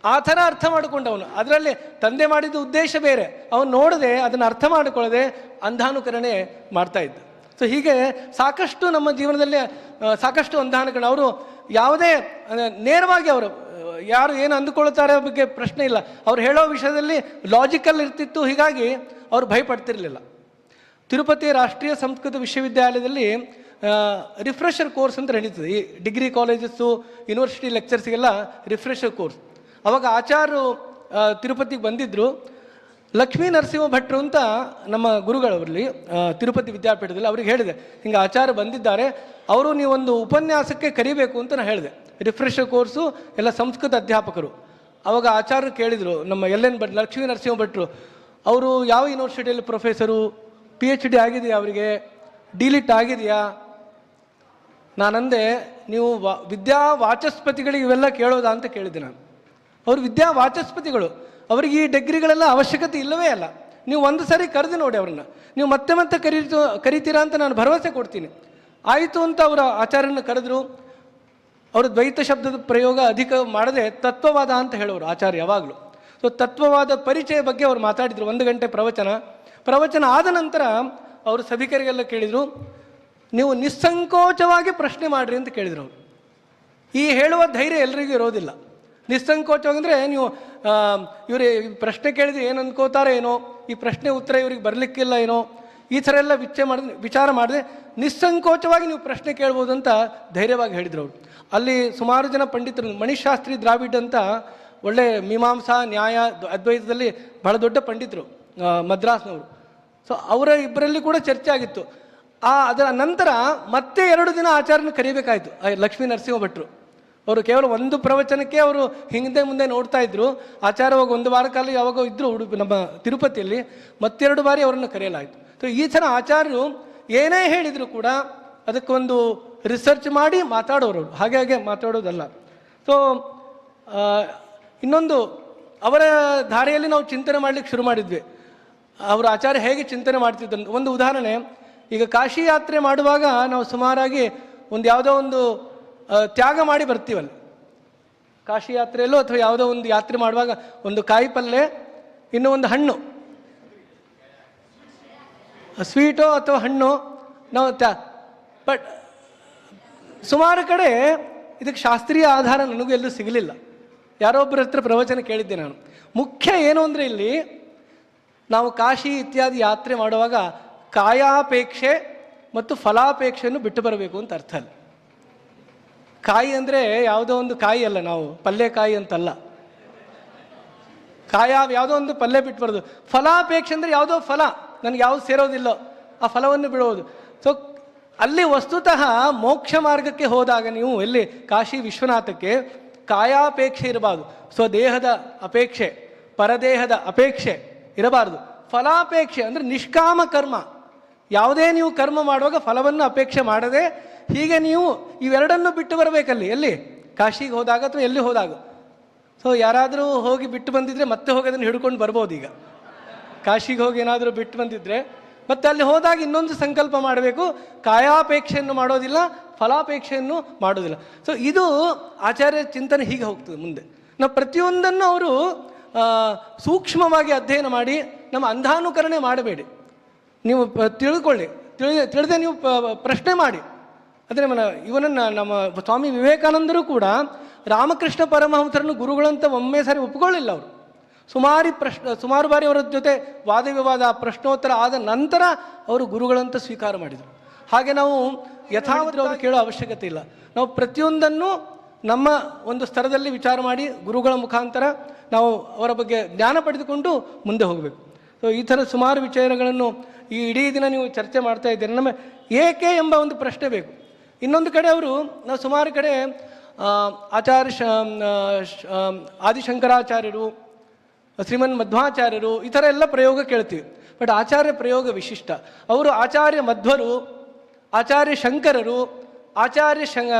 ಆ ಥರ ಅರ್ಥ ಮಾಡಿಕೊಂಡವನು. ಅದರಲ್ಲಿ ತಂದೆ ಮಾಡಿದ ಉದ್ದೇಶ ಬೇರೆ, ಅವನು ನೋಡದೆ ಅದನ್ನು ಅರ್ಥ ಮಾಡಿಕೊಳ್ಳದೆ ಅಂಧಾನುಕರಣೆ ಮಾಡ್ತಾ ಇದ್ದ. ಸೊ ಹೀಗೆ ಸಾಕಷ್ಟು ನಮ್ಮ ಜೀವನದಲ್ಲಿ ಸಾಕಷ್ಟು ಅಂಧಾನುಕರಣ. ಅವರು ಯಾವುದೇ ನೇರವಾಗಿ ಅವರು ಯಾರು ಏನು ಅಂದುಕೊಳ್ತಾರೆ ಬಗ್ಗೆ ಪ್ರಶ್ನೆ ಇಲ್ಲ, ಅವ್ರು ಹೇಳೋ ವಿಷಯದಲ್ಲಿ ಲಾಜಿಕಲ್ ಇರ್ತಿತ್ತು. ಹೀಗಾಗಿ ಅವರು ಭಯಪಡ್ತಿರಲಿಲ್ಲ. ತಿರುಪತಿ ರಾಷ್ಟ್ರೀಯ ಸಂಸ್ಕೃತ ವಿಶ್ವವಿದ್ಯಾಲಯದಲ್ಲಿ ರಿಫ್ರೆಷರ್ ಕೋರ್ಸ್ ಅಂತ ನಡೀತದೆ. ಈ ಡಿಗ್ರಿ ಕಾಲೇಜಸ್ಸು ಯೂನಿವರ್ಸಿಟಿ ಲೆಕ್ಚರ್ಸ್ಗೆಲ್ಲ ರಿಫ್ರೆಷರ್ ಕೋರ್ಸ್. ಅವಾಗ ಆಚಾರ್ಯರು ತಿರುಪತಿಗೆ ಬಂದಿದ್ದರು. ಲಕ್ಷ್ಮೀ ನರಸಿಂಹ ಭಟ್ರು ಅಂತ ನಮ್ಮ ಗುರುಗಳವರಲ್ಲಿ ತಿರುಪತಿ ವಿದ್ಯಾಪೀಠದಲ್ಲಿ ಅವ್ರಿಗೆ ಹೇಳಿದೆ, ಹಿಂಗೆ ಆಚಾರ್ಯ ಬಂದಿದ್ದಾರೆ, ಅವರು ನೀವೊಂದು ಉಪನ್ಯಾಸಕ್ಕೆ ಕರಿಬೇಕು ಅಂತ ನಾನು ಹೇಳಿದೆ. ರಿಫ್ರೆಶರ್ ಕೋರ್ಸು ಎಲ್ಲ ಸಂಸ್ಕೃತ ಅಧ್ಯಾಪಕರು. ಅವಾಗ ಆಚಾರ್ಯರು ಕೇಳಿದರು, ನಮ್ಮ ಲಕ್ಷ್ಮೀ ನರಸಿಂಹ ಭಟ್ರು, ಅವರು ಯಾವ ಯೂನಿವರ್ಸಿಟಿಯಲ್ಲಿ ಪ್ರೊಫೆಸರು, PhD ಆಗಿದೆಯಾ, ಅವರಿಗೆ ಡಿಲಿಟ್ ಆಗಿದೆಯಾ? ನಾನಂದೆ, ನೀವು ವಿದ್ಯಾ ವಾಚಸ್ಪತಿಗಳಿಗೆ ಇವೆಲ್ಲ ಕೇಳೋದಾ ಅಂತ ಕೇಳಿದ್ದೆ ನಾನು. ಅವರು ವಿದ್ಯಾ ವಾಚಸ್ಪತಿಗಳು, ಅವರಿಗೆ ಈ ಡಿಗ್ರಿಗಳೆಲ್ಲ ಅವಶ್ಯಕತೆ ಇಲ್ಲವೇ ಅಲ್ಲ. ನೀವು ಒಂದು ಸರಿ ಕರೆದು ನೋಡಿ ಅವ್ರನ್ನ, ನೀವು ಮತ್ತೆ ಮತ್ತೆ ಕರಿತೀರಾ ಅಂತ ನಾನು ಭರವಸೆ ಕೊಡ್ತೀನಿ. ಆಯಿತು ಅಂತ ಅವರ ಆಚಾರ್ಯನ ಕರೆದ್ರು. ಅವರು ದ್ವೈತ ಶಬ್ದದ ಪ್ರಯೋಗ ಅಧಿಕ ಮಾಡದೆ ತತ್ವವಾದ ಅಂತ ಹೇಳೋರು ಆಚಾರ್ಯ ಯಾವಾಗಲೂ. ಸೊ ತತ್ವವಾದ ಪರಿಚಯ ಬಗ್ಗೆ ಅವರು ಮಾತಾಡಿದರು. 1 ಗಂಟೆ ಪ್ರವಚನ ಆದ ನಂತರ ಅವರು ಸಭಿಕರಿಗೆಲ್ಲ ಕೇಳಿದರು, ನೀವು ನಿಸ್ಸಂಕೋಚವಾಗಿ ಪ್ರಶ್ನೆ ಮಾಡಿರಿ ಅಂತ ಕೇಳಿದರು ಅವರು. ಈ ಹೇಳುವ ಧೈರ್ಯ ಎಲ್ರಿಗೂ ಇರೋದಿಲ್ಲ. ನಿಸ್ಸಂಕೋಚವಾಗಿ ಅಂದರೆ ನೀವು ಇವರು ಪ್ರಶ್ನೆ ಕೇಳಿದ್ರೆ ಏನು ಅಂದ್ಕೋತಾರೆ ಏನೋ, ಈ ಪ್ರಶ್ನೆ ಉತ್ತರ ಇವ್ರಿಗೆ ಬರಲಿಕ್ಕಿಲ್ಲ ಏನೋ, ಈ ಥರ ಎಲ್ಲ ವಿಚಾರ ಮಾಡಿದೆ ನಿಸ್ಸಂಕೋಚವಾಗಿ ನೀವು ಪ್ರಶ್ನೆ ಕೇಳ್ಬೋದು ಅಂತ ಧೈರ್ಯವಾಗಿ ಹೇಳಿದರು ಅವರು. ಅಲ್ಲಿ ಸುಮಾರು ಜನ ಪಂಡಿತರು, ಮಣಿಶಾಸ್ತ್ರಿ ದ್ರಾವಿಡ್ ಅಂತ ಒಳ್ಳೆ ಮೀಮಾಂಸಾ ನ್ಯಾಯ ಅದ್ವೈತದಲ್ಲಿ ಬಹಳ ದೊಡ್ಡ ಪಂಡಿತರು, ಮದ್ರಾಸ್ನವರು. ಸೊ ಅವರ ಇಬ್ಬರಲ್ಲಿ ಕೂಡ ಚರ್ಚೆ ಆಗಿತ್ತು. ಅದರ ನಂತರ ಮತ್ತೆ 2 ದಿನ ಆಚಾರ್ಯನ ಕರಿಬೇಕಾಯಿತು ಲಕ್ಷ್ಮೀ ನರಸಿಂಹ ಭಟ್ರು. ಅವರು ಕೇವಲ ಒಂದು ಪ್ರವಚನಕ್ಕೆ ಅವರು ಹಿಂದೆ ಮುಂದೆ ನೋಡ್ತಾ ಇದ್ರು. ಆಚಾರ್ಯವಾಗ 1 ವಾರ ಕಾಲ ಯಾವಾಗ ಇದ್ದರು ನಮ್ಮ ತಿರುಪತಿಯಲ್ಲಿ, ಮತ್ತೆರಡು ಬಾರಿ ಅವರನ್ನು ಕರೆಯಲಾಯಿತು. ಸೊ ಈ ಥರ ಆಚಾರ್ಯರು ಏನೇ ಹೇಳಿದರೂ ಕೂಡ ಅದಕ್ಕೊಂದು ರಿಸರ್ಚ್ ಮಾಡಿ ಮಾತಾಡೋರು, ಹಾಗೆ ಮಾತಾಡೋದಲ್ಲ. ಸೊ ಇನ್ನೊಂದು ಅವರ ದಾರಿಯಲ್ಲಿ ನಾವು ಚಿಂತನೆ ಮಾಡಲಿಕ್ಕೆ ಶುರು ಮಾಡಿದ್ವಿ. ಅವರು ಆಚಾರ್ಯ ಹೇಗೆ ಚಿಂತನೆ ಮಾಡ್ತಿದ್ದರು ಒಂದು ಉದಾಹರಣೆ. ಈಗ ಕಾಶಿ ಯಾತ್ರೆ ಮಾಡುವಾಗ ನಾವು ಸುಮಾರಾಗಿ ಯಾವುದೋ ಒಂದು ತ್ಯಾಗ ಮಾಡಿ ಬರ್ತೀವಲ್ಲ, ಕಾಶಿ ಯಾತ್ರೆಯಲ್ಲೋ ಅಥವಾ ಯಾವುದೋ ಒಂದು ಯಾತ್ರೆ ಮಾಡುವಾಗ ಒಂದು ಕಾಯಿ ಪಲ್ಯ, ಇನ್ನೂ ಒಂದು ಹಣ್ಣು, ಸ್ವೀಟೋ ಅಥವಾ ಹಣ್ಣು ನಾವು ಬಟ್ ಸುಮಾರು ಕಡೆ ಇದಕ್ಕೆ ಶಾಸ್ತ್ರೀಯ ಆಧಾರ ನನಗೂ ಎಲ್ಲೂ ಸಿಗಲಿಲ್ಲ. ಯಾರೊಬ್ಬರ ಹತ್ರ ಪ್ರವಚನ ಕೇಳಿದ್ದೆ ನಾನು. ಮುಖ್ಯ ಏನು ಅಂದರೆ ಇಲ್ಲಿ ನಾವು ಕಾಶಿ ಇತ್ಯಾದಿ ಯಾತ್ರೆ ಮಾಡುವಾಗ ಕಾಯಾಪೇಕ್ಷೆ ಮತ್ತು ಫಲಾಪೇಕ್ಷೆಯನ್ನು ಬಿಟ್ಟು ಬರಬೇಕು ಅಂತ ಅರ್ಥ ಅಲ್ಲ. ಕಾಯಿ ಅಂದರೆ ಯಾವುದೋ ಒಂದು ಕಾಯಿ ಅಲ್ಲ, ನಾವು ಪಲ್ಯಕಾಯಿ ಅಂತಲ್ಲ. ಯಾವುದೋ ಒಂದು ಪಲ್ಯ ಬಿಟ್ಟು ಬರೋದು. ಫಲಾಪೇಕ್ಷೆ ಅಂದರೆ ಯಾವುದೋ ಫಲ ನನಗೆ ಯಾವುದು ಸೇರೋದಿಲ್ಲೋ ಆ ಫಲವನ್ನು ಬಿಡೋದು. ಸೊ ಅಲ್ಲಿ ವಸ್ತುತಃ ಮೋಕ್ಷ ಮಾರ್ಗಕ್ಕೆ ಹೋದಾಗ ನೀವು ಎಲ್ಲಿ ಕಾಶಿ ವಿಶ್ವನಾಥಕ್ಕೆ ಕಾಯಾಪೇಕ್ಷೆ ಇರಬಾರ್ದು, ಸ್ವದೇಹದ ಅಪೇಕ್ಷೆ, ಪರದೇಹದ ಅಪೇಕ್ಷೆ ಇರಬಾರ್ದು. ಫಲಾಪೇಕ್ಷೆ ಅಂದರೆ ನಿಷ್ಕಾಮ ಕರ್ಮ. ಯಾವುದೇ ನೀವು ಕರ್ಮ ಮಾಡುವಾಗ ಫಲವನ್ನು ಅಪೇಕ್ಷೆ ಮಾಡದೆ ಹೀಗೆ ನೀವು ಇವೆರಡನ್ನು ಬಿಟ್ಟು ಬರಬೇಕಲ್ಲಿ, ಎಲ್ಲಿ ಕಾಶಿಗೆ ಹೋದಾಗ ಅಥವಾ ಎಲ್ಲಿ ಹೋದಾಗ. ಸೊ ಯಾರಾದರೂ ಹೋಗಿ ಬಿಟ್ಟು ಬಂದಿದ್ರೆ ಮತ್ತೆ ಹೋಗಿ ಅದನ್ನು ಹಿಡ್ಕೊಂಡು ಬರ್ಬೋದು. ಈಗ ಕಾಶಿಗೆ ಹೋಗಿ ಏನಾದರೂ ಬಿಟ್ಟು ಬಂದಿದ್ರೆ ಮತ್ತೆ ಅಲ್ಲಿ ಹೋದಾಗ ಇನ್ನೊಂದು ಸಂಕಲ್ಪ ಮಾಡಬೇಕು, ಕಾಯಾಪೇಕ್ಷೆಯನ್ನು ಮಾಡೋದಿಲ್ಲ, ಫಲಾಪೇಕ್ಷೆಯನ್ನು ಮಾಡೋದಿಲ್ಲ. ಸೊ ಇದು ಆಚಾರ್ಯ ಚಿಂತನೆ ಹೀಗೆ ಹೋಗ್ತದೆ ಮುಂದೆ. ನಾವು ಪ್ರತಿಯೊಂದನ್ನು ಅವರು ಸೂಕ್ಷ್ಮವಾಗಿ ಅಧ್ಯಯನ ಮಾಡಿ ನಮ್ಮ ಅಂಧಾನುಕರಣೆ ಮಾಡಬೇಡಿ. ನೀವು ತಿಳ್ಕೊಳ್ಳಿ, ತಿಳಿದೇ ನೀವು ಪ್ರಶ್ನೆ ಮಾಡಿ. ಅಂದರೆ ಇವನನ್ನು ನಮ್ಮ ಸ್ವಾಮಿ ವಿವೇಕಾನಂದರು ಕೂಡ ರಾಮಕೃಷ್ಣ ಪರಮಹಂಸರನ್ನು ಗುರುಗಳಂತ ಒಮ್ಮೆ ಸಾರಿ ಒಪ್ಪಿಕೊಳ್ಳಿಲ್ಲ. ಅವರು ಸುಮಾರು ಬಾರಿ ಅವರ ಜೊತೆ ವಾದ ವಿವಾದ ಪ್ರಶ್ನೋತ್ತರ ಆದ ನಂತರ ಅವರು ಗುರುಗಳಂತ ಸ್ವೀಕಾರ ಮಾಡಿದರು. ಹಾಗೆ ನಾವು ಯಥಾವತ್ ಅವರು ಕೇಳೋ ಅವಶ್ಯಕತೆ ಇಲ್ಲ. ನಾವು ಪ್ರತಿಯೊಂದನ್ನು ನಮ್ಮ ಒಂದು ಸ್ತರದಲ್ಲಿ ವಿಚಾರ ಮಾಡಿ ಗುರುಗಳ ಮುಖಾಂತರ ನಾವು ಅವರ ಬಗ್ಗೆ ಜ್ಞಾನ ಪಡೆದುಕೊಂಡು ಮುಂದೆ ಹೋಗಬೇಕು. ಸೊ ಈ ಥರ ಸುಮಾರು ವಿಚಾರಗಳನ್ನು ಈ ಇಡೀ ದಿನ ನೀವು ಚರ್ಚೆ ಮಾಡ್ತಾ ಇದ್ದೀರಿ. ನಮ್ಮ ಏಕೆ ಎಂಬ ಒಂದು ಪ್ರಶ್ನೆ ಬೇಕು. ಇನ್ನೊಂದು ಕಡೆ ನಾವು ಸುಮಾರು ಕಡೆ ಆದಿಶಂಕರಾಚಾರ್ಯರು, ಶ್ರೀಮನ್ ಮಧ್ವಾಚಾರ್ಯರು ಈ ಥರ ಎಲ್ಲ ಪ್ರಯೋಗ ಕೇಳ್ತೀವಿ. ಬಟ್ ಆಚಾರ್ಯ ಪ್ರಯೋಗ ವಿಶಿಷ್ಟ. ಅವರು ಆಚಾರ್ಯ ಮಧ್ವರು, ಆಚಾರ್ಯ ಶಂಕರರು, ಆಚಾರ್ಯ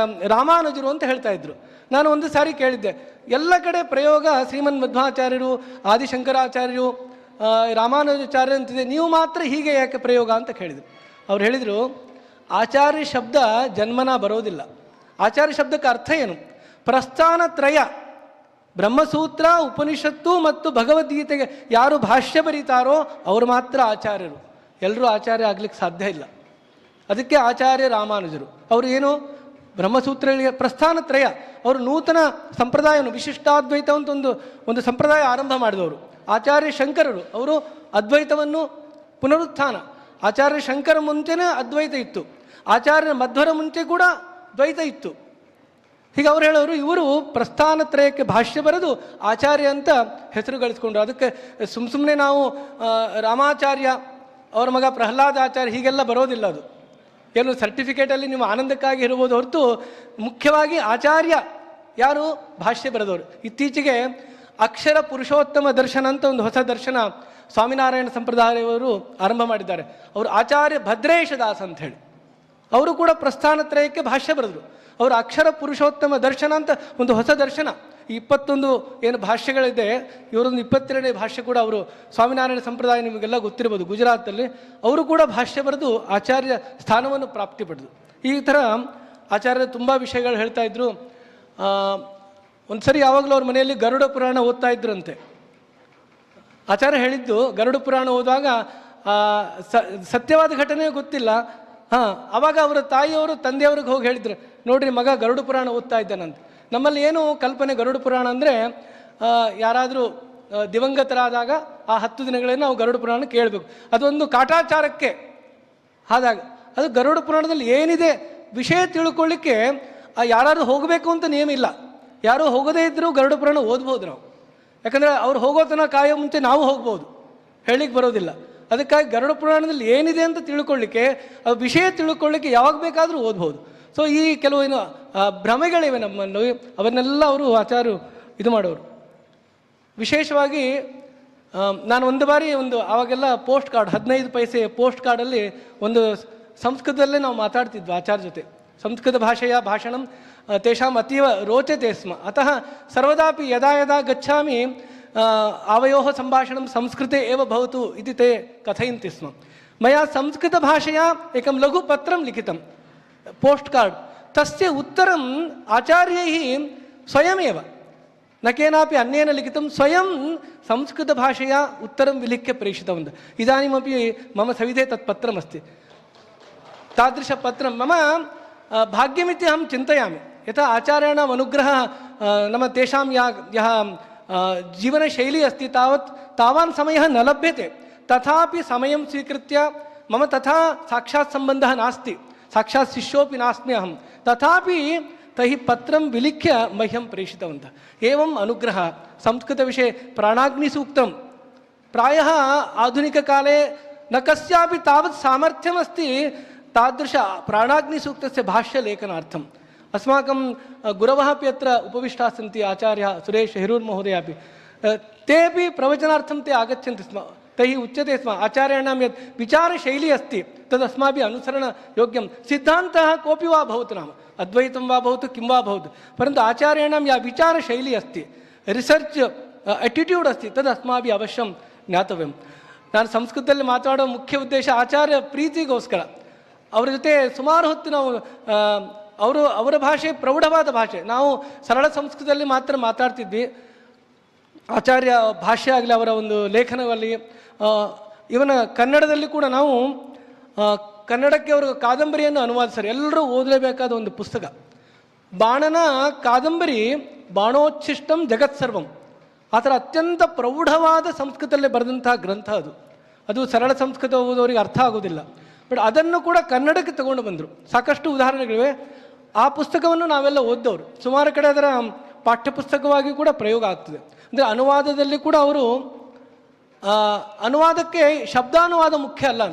ರಾಮಾನುಜರು ಅಂತ ಹೇಳ್ತಾ ಇದ್ರು. ನಾನು ಒಂದು ಸಾರಿ ಕೇಳಿದ್ದೆ, ಎಲ್ಲ ಕಡೆ ಪ್ರಯೋಗ ಶ್ರೀಮನ್ ಮಧ್ವಾಚಾರ್ಯರು, ಆದಿಶಂಕರಾಚಾರ್ಯರು, ರಾಮಾನುಜಾಚಾರ್ಯ ಅಂತಿದೆ, ನೀವು ಮಾತ್ರ ಹೀಗೆ ಯಾಕೆ ಪ್ರಯೋಗ ಅಂತ ಕೇಳಿದರು. ಅವ್ರು ಹೇಳಿದರು, ಆಚಾರ್ಯ ಶಬ್ದ ಜನ್ಮನ ಬರೋದಿಲ್ಲ. ಆಚಾರ್ಯ ಶಬ್ದಕ್ಕೆ ಅರ್ಥ ಏನು? ಪ್ರಸ್ಥಾನತ್ರಯ, ಬ್ರಹ್ಮಸೂತ್ರ, ಉಪನಿಷತ್ತು ಮತ್ತು ಭಗವದ್ಗೀತೆಗೆ ಯಾರು ಭಾಷ್ಯ ಬರೀತಾರೋ ಅವರು ಮಾತ್ರ ಆಚಾರ್ಯರು. ಎಲ್ಲರೂ ಆಚಾರ್ಯ ಆಗ್ಲಿಕ್ಕೆ ಸಾಧ್ಯ ಇಲ್ಲ. ಅದಕ್ಕೆ ಆಚಾರ್ಯ ರಾಮಾನುಜರು ಅವರು ಏನು ಬ್ರಹ್ಮಸೂತ್ರಗಳಿಗೆ ಪ್ರಸ್ಥಾನತ್ರಯ, ಅವರು ನೂತನ ಸಂಪ್ರದಾಯವನ್ನು ವಿಶಿಷ್ಟಾದ್ವೈತ ಅಂತ ಒಂದು ಸಂಪ್ರದಾಯ ಆರಂಭ ಮಾಡಿದವರು. ಆಚಾರ್ಯ ಶಂಕರರು ಅವರು ಅದ್ವೈತವನ್ನು ಪುನರುತ್ಥಾನ. ಆಚಾರ್ಯ ಶಂಕರ ಮುಂಚೆನೇ ಅದ್ವೈತ ಇತ್ತು, ಆಚಾರ್ಯ ಮಧ್ವರ ಮುಂಚೆ ಕೂಡ ದ್ವೈತ ಇತ್ತು. ಹೀಗೆ ಅವ್ರು ಹೇಳೋರು, ಇವರು ಪ್ರಸ್ಥಾನತ್ರಯಕ್ಕೆ ಭಾಷ್ಯ ಬರೆದು ಆಚಾರ್ಯ ಅಂತ ಹೆಸರು ಗಳಿಸ್ಕೊಂಡ್ರು. ಅದಕ್ಕೆ ಸುಮ್ಮನೆ ನಾವು ರಾಮಾಚಾರ್ಯ ಅವರ ಮಗ ಪ್ರಹ್ಲಾದ ಆಚಾರ್ಯ ಹೀಗೆಲ್ಲ ಬರೋದಿಲ್ಲ. ಅದು ಏನು ಸರ್ಟಿಫಿಕೇಟಲ್ಲಿ ನೀವು ಆನಂದಕ್ಕಾಗಿ ಇರ್ಬೋದು ಹೊರತು ಮುಖ್ಯವಾಗಿ ಆಚಾರ್ಯ ಯಾರು ಭಾಷ್ಯ ಬರೆದವರು. ಇತ್ತೀಚೆಗೆ ಅಕ್ಷರ ಪುರುಷೋತ್ತಮ ದರ್ಶನ ಅಂತ ಒಂದು ಹೊಸ ದರ್ಶನ ಸ್ವಾಮಿನಾರಾಯಣ ಸಂಪ್ರದಾಯವರು ಆರಂಭ ಮಾಡಿದ್ದಾರೆ. ಅವರು ಆಚಾರ್ಯ ಭದ್ರೇಶ ದಾಸ್ ಅಂತ ಹೇಳಿ, ಅವರು ಕೂಡ ಪ್ರಸ್ಥಾನತ್ರಯಕ್ಕೆ ಭಾಷ್ಯ ಬರೆದರು. ಅವರು ಅಕ್ಷರ ಪುರುಷೋತ್ತಮ ದರ್ಶನ ಅಂತ ಒಂದು ಹೊಸ ದರ್ಶನ. ಈ 21 ಏನು ಭಾಷ್ಯಗಳಿದೆ, ಇವರೊಂದು 22ನೇ ಭಾಷ್ಯ ಕೂಡ ಅವರು ಸ್ವಾಮಿನಾರಾಯಣ ಸಂಪ್ರದಾಯ ನಿಮಗೆಲ್ಲ ಗೊತ್ತಿರ್ಬೋದು, ಗುಜರಾತಲ್ಲಿ ಅವರು ಕೂಡ ಭಾಷ್ಯ ಬರೆದು ಆಚಾರ್ಯ ಸ್ಥಾನವನ್ನು ಪ್ರಾಪ್ತಿ ಪಡೆದು. ಈ ಥರ ಆಚಾರ್ಯರು ತುಂಬ ವಿಷಯಗಳು ಹೇಳ್ತಾ ಇದ್ರು. ಒಂದು ಸರಿ ಯಾವಾಗಲೂ ಅವ್ರ ಮನೆಯಲ್ಲಿ ಗರುಡ ಪುರಾಣ ಓದ್ತಾ ಇದ್ರಂತೆ. ಆಚಾರ್ಯ ಹೇಳಿದ್ದು, ಗರುಡ ಪುರಾಣ ಓದುವಾಗ ಸತ್ಯವಾದ ಘಟನೆ ಗೊತ್ತಿಲ್ಲ. ಆವಾಗ ಅವರ ತಾಯಿಯವರು ತಂದೆಯವ್ರಿಗೆ ಹೋಗಿ ಹೇಳಿದ್ರು, ನೋಡ್ರಿ ಮಗ ಗರುಡ ಪುರಾಣ ಓದ್ತಾ ಇದ್ದಾನಂತ. ನಮ್ಮಲ್ಲಿ ಏನು ಕಲ್ಪನೆ, ಗರುಡ ಪುರಾಣ ಅಂದರೆ ಯಾರಾದರೂ ದಿವಂಗತರಾದಾಗ ಆ 10 ದಿನಗಳೇನು ನಾವು ಗರುಡ ಪುರಾಣ ಕೇಳಬೇಕು. ಅದೊಂದು ಕಾಟಾಚಾರಕ್ಕೆ ಆದಾಗ, ಅದು ಗರುಡ ಪುರಾಣದಲ್ಲಿ ಏನಿದೆ ವಿಷಯ ತಿಳ್ಕೊಳ್ಳಿಕ್ಕೆ ಯಾರಾದ್ರೂ ಹೋಗಬೇಕು ಅಂತ ನಿಯಮ ಇಲ್ಲ. ಯಾರೂ ಹೋಗದೇ ಇದ್ದರೂ ಗರುಡ ಪುರಾಣ ಓದ್ಬೋದು ನಾವು. ಯಾಕಂದರೆ ಅವ್ರು ಹೋಗೋ ತನಕ ಕಾಯೋ ಮುಂಚೆ ನಾವು ಹೋಗ್ಬೋದು, ಹೇಳಿಕ್ಕೆ ಬರೋದಿಲ್ಲ. ಅದಕ್ಕಾಗಿ ಗರುಡ ಪುರಾಣದಲ್ಲಿ ಏನಿದೆ ಅಂತ ತಿಳ್ಕೊಳ್ಳಿಕ್ಕೆ, ಆ ವಿಷಯ ತಿಳ್ಕೊಳ್ಳಿಕ್ಕೆ ಯಾವಾಗ ಬೇಕಾದರೂ ಓದ್ಬೋದು. ಸೊ ಈ ಕೆಲವೇನು ಭ್ರಮೆಗಳಿವೆ ನಮ್ಮಲ್ಲಿ, ಅವನ್ನೆಲ್ಲ ಅವರು ಆಚಾರ್ಯರು ಇದು ಮಾಡೋರು. ವಿಶೇಷವಾಗಿ ನಾನು ಒಂದು ಬಾರಿ ಆವಾಗೆಲ್ಲ ಪೋಸ್ಟ್ ಕಾರ್ಡ್ 15 ಪೈಸೆ ಪೋಸ್ಟ್ ಕಾರ್ಡಲ್ಲಿ ಒಂದು ಸಂಸ್ಕೃತದಲ್ಲೇ ನಾವು ಮಾತಾಡ್ತಿದ್ವಿ ಆಚಾರ್ಯ ಜೊತೆ. ಸಂಸ್ಕೃತ ಭಾಷೆಯ ಭಾಷಣಂ ತೇಷಾಂ ಅತೀವ ರೋಚತೆ ಸ್ಮ, ಅತಃ ಸರ್ವದಾಪಿ ಯದಾ ಯದಾ ಗಚ್ಚಾಮಿ आवयोः सम्भाषणं संस्कृते एव भवतु इति ते कथयन्ति स्म. मया संस्कृतभाषया एकं लघुपत्रं लिखितं, पोस्ट कार्ड, तस्य उत्तरम् आचार्यैः स्वयमेव, न केनापि अन्येन लिखितं, स्वयं संस्कृतभाषया उत्तरं विलिख्य प्रेषितवन्तः. इदानीमपि मम सविधे तत् पत्रमस्ति. तादृशपत्रं मम भाग्यमिति अहं चिन्तयामि. यथा आचार्याणाम् अनुग्रहः नाम तेषां यः जीवनशैली अस्ति तावान् समयः न लभ्यते, तथापि समयं स्वीकृत्य, मम तथा साक्षात् सम्बन्धः नास्ति, साक्षात् शिष्योपि नास्मि अहं, तथापि तैः पत्रं विलिख्य मह्यं प्रेषितवन्तः. एवम् अनुग्रहः. संस्कृतविषये प्राणाग्निसूक्तं प्रायः आधुनिककाले न कस्यापि तावत् सामर्थ्यमस्ति तादृश प्राणाग्निसूक्तस्य भाष्यलेखनार्थम्. अस्माकं गुरवः अपि अत्र उपविष्टाः सन्ति, आचार्यः सुरेश हिरूर् महोदयः अपि, तेपि प्रवचनार्थं ते आगच्छन्ति स्म. तैः उच्यते स्म, आचार्याणां यत् विचारशैली अस्ति तद् अस्माभिः अनुसरणयोग्यं. सिद्धान्तः कोऽपि वा भवतु, नाम अद्वैतं वा भवतु किं वा भवतु, परन्तु आचार्याणां या विचारशैली अस्ति, रिसर्च एटिट्यूड् अस्ति, तद् अस्माभिः अवश्यं ज्ञातव्यं. ನಾನು ಸಂಸ್ಕೃತದಲ್ಲಿ ಮಾತಾಡೋ ಮುಖ್ಯ ಉದ್ದೇಶ ಆಚಾರ್ಯ ಪ್ರೀತಿಗೋಸ್ಕರ. ಅವರ ಜೊತೆ ಸುಮಾರು ಹೊತ್ತು ನಾವು ಅವರ ಭಾಷೆ ಪ್ರೌಢವಾದ ಭಾಷೆ, ನಾವು ಸರಳ ಸಂಸ್ಕೃತದಲ್ಲಿ ಮಾತ್ರ ಮಾತಾಡ್ತಿದ್ವಿ. ಆಚಾರ್ಯ ಭಾಷೆ ಆಗಲಿ, ಅವರ ಒಂದು ಲೇಖನದಲ್ಲಿ, ಇವನ ಕನ್ನಡದಲ್ಲಿ ಕೂಡ ನಾವು ಕನ್ನಡಕ್ಕೆ ಅವರು ಕಾದಂಬರಿಯನ್ನು ಅನುವಾದಿಸ್ತಾರೆ. ಎಲ್ಲರೂ ಓದಲೇಬೇಕಾದ ಒಂದು ಪುಸ್ತಕ ಬಾಣನ ಕಾದಂಬರಿ, ಬಾಣೋಚ್ಛಿಷ್ಟಂ ಜಗತ್ಸರ್ವಂ. ಆ ಥರ ಅತ್ಯಂತ ಪ್ರೌಢವಾದ ಸಂಸ್ಕೃತದಲ್ಲೇ ಬರೆದಂತಹ ಗ್ರಂಥ ಅದು ಸರಳ ಸಂಸ್ಕೃತ ಓದೋರಿಗೆ ಅರ್ಥ ಆಗೋದಿಲ್ಲ. ಬಟ್ ಅದನ್ನು ಕೂಡ ಕನ್ನಡಕ್ಕೆ ತಗೊಂಡು ಬಂದರು. ಸಾಕಷ್ಟು ಉದಾಹರಣೆಗಳಿವೆ. ಆ ಪುಸ್ತಕವನ್ನು ನಾವೆಲ್ಲ ಓದ್ದವರು. ಸುಮಾರು ಕಡೆ ಅದರ ಪಾಠ್ಯಪುಸ್ತಕವಾಗಿ ಕೂಡ ಪ್ರಯೋಗ ಆಗ್ತದೆ. ಅಂದರೆ ಅನುವಾದದಲ್ಲಿ ಕೂಡ ಅವರು ಅನುವಾದಕ್ಕೆ ಶಬ್ದಾನುವಾದ ಮುಖ್ಯ ಅಲ್ಲ,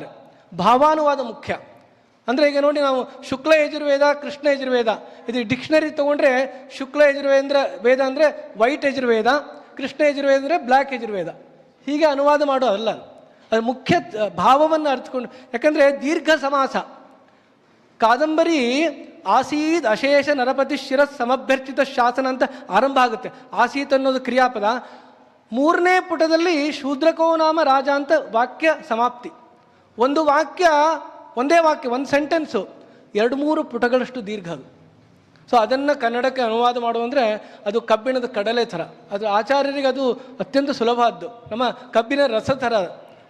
ಭಾವಾನುವಾದ ಮುಖ್ಯ. ಅಂದರೆ ಈಗ ನೋಡಿ, ನಾವು ಶುಕ್ಲ ಯಜುರ್ವೇದ, ಕೃಷ್ಣ ಯಜುರ್ವೇದ, ಇದು ಡಿಕ್ಷನರಿ ತೊಗೊಂಡ್ರೆ ಶುಕ್ಲ ವೇದ ಅಂದರೆ ವೈಟ್ ಯಜುರ್ವೇದ, ಕೃಷ್ಣ ಯಜುರ್ವೇದ ಅಂದರೆ ಬ್ಲ್ಯಾಕ್ ಯಜುರ್ವೇದ, ಹೀಗೆ ಅನುವಾದ ಮಾಡೋದಲ್ಲ. ಅದು ಮುಖ್ಯ ಭಾವವನ್ನು ಅರ್ಥಕೊಂಡು. ಯಾಕಂದರೆ ದೀರ್ಘ ಸಮಾಸ. ಕಾದಂಬರಿ ಆಸೀದ್ ಅಶೇಷ ನರಪತಿ ಶಿರಸ್ ಸಮಭ್ಯರ್ಚಿತ ಶಾಸನ ಅಂತ ಆರಂಭ ಆಗುತ್ತೆ. ಆಸೀತ್ ಅನ್ನೋದು ಕ್ರಿಯಾಪದ. 3ನೇ ಪುಟದಲ್ಲಿ ಶೂದ್ರಕೋ ನಾಮ ರಾಜ ಅಂತ ವಾಕ್ಯ ಸಮಾಪ್ತಿ. ಒಂದು ವಾಕ್ಯ, ಒಂದೇ ವಾಕ್ಯ, ಒಂದು ಸೆಂಟೆನ್ಸು 2-3 ಪುಟಗಳಷ್ಟು ದೀರ್ಘ ಅದು. ಸೊ ಅದನ್ನು ಕನ್ನಡಕ್ಕೆ ಅನುವಾದ ಮಾಡುವಂದರೆ ಅದು ಕಬ್ಬಿಣದ ಕಡಲೆ ಥರ. ಅದು ಆಚಾರ್ಯರಿಗೆ ಅದು ಅತ್ಯಂತ ಸುಲಭದ್ದು. ನಮ್ಮ ಕಬ್ಬಿನ ರಸ ಥರ.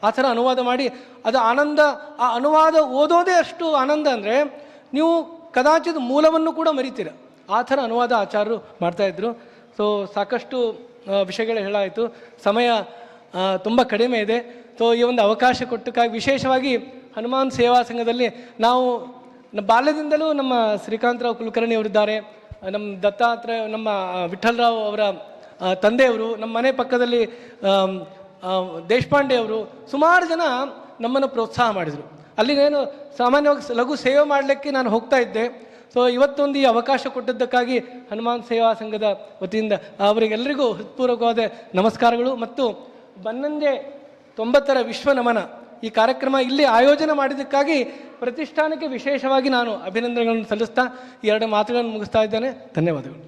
ಆ ಥರ ಅನುವಾದ ಮಾಡಿ ಅದು ಆನಂದ. ಆ ಅನುವಾದ ಓದೋದೇ ಅಷ್ಟು ಆನಂದ ಅಂದರೆ ನೀವು ಕದಾಚಿತ್ ಮೂಲವನ್ನು ಕೂಡ ಮರಿತೀರ. ಆ ಥರ ಅನುವಾದ ಆಚಾರ್ಯರು ಮಾಡ್ತಾಯಿದ್ರು. ಸೊ ಸಾಕಷ್ಟು ವಿಷಯಗಳು ಹೇಳಾಯಿತು. ಸಮಯ ತುಂಬ ಕಡಿಮೆ ಇದೆ. ಸೊ ಈ ಒಂದು ಅವಕಾಶ ಕೊಟ್ಟಕ್ಕಾಗಿ ವಿಶೇಷವಾಗಿ ಹನುಮಾನ್ ಸೇವಾ ಸಂಘದಲ್ಲಿ ನಾವು ಬಾಲ್ಯದಿಂದಲೂ ನಮ್ಮ ಶ್ರೀಕಾಂತರಾವ್ ಕುಲಕರ್ಣಿ ಅವರಿದ್ದಾರೆ, ನಮ್ಮ ದತ್ತಾತ್ರೇಯ, ನಮ್ಮ ವಿಠ್ಠಲರಾವ್ ಅವರ ತಂದೆಯವರು, ನಮ್ಮ ಮನೆ ಪಕ್ಕದಲ್ಲಿ ದೇಶಪಾಂಡೆ ಅವರು, ಸುಮಾರು ಜನ ನಮ್ಮನ್ನು ಪ್ರೋತ್ಸಾಹ ಮಾಡಿದರು. ಅಲ್ಲಿಗೇನು ಸಾಮಾನ್ಯವಾಗಿ ಲಘು ಸೇವೆ ಮಾಡಲಿಕ್ಕೆ ನಾನು ಹೋಗ್ತಾ ಇದ್ದೆ. ಸೊ ಇವತ್ತೊಂದು ಈ ಅವಕಾಶ ಕೊಟ್ಟಿದ್ದಕ್ಕಾಗಿ ಹನುಮಾನ್ ಸೇವಾ ಸಂಘದ ವತಿಯಿಂದ ಅವರಿಗೆಲ್ಲರಿಗೂ ಹೃತ್ಪೂರ್ವಕವಾದ ನಮಸ್ಕಾರಗಳು. ಮತ್ತು ಬನ್ನಂಜೆ 90ರ ವಿಶ್ವ ನಮನ ಈ ಕಾರ್ಯಕ್ರಮ ಇಲ್ಲಿ ಆಯೋಜನೆ ಮಾಡಿದ್ದಕ್ಕಾಗಿ ಪ್ರತಿಷ್ಠಾನಕ್ಕೆ ವಿಶೇಷವಾಗಿ ನಾನು ಅಭಿನಂದನೆಗಳನ್ನು ಸಲ್ಲಿಸ್ತಾ 2 ಮಾತುಗಳನ್ನು ಮುಗಿಸ್ತಾ ಇದ್ದೇನೆ. ಧನ್ಯವಾದಗಳು.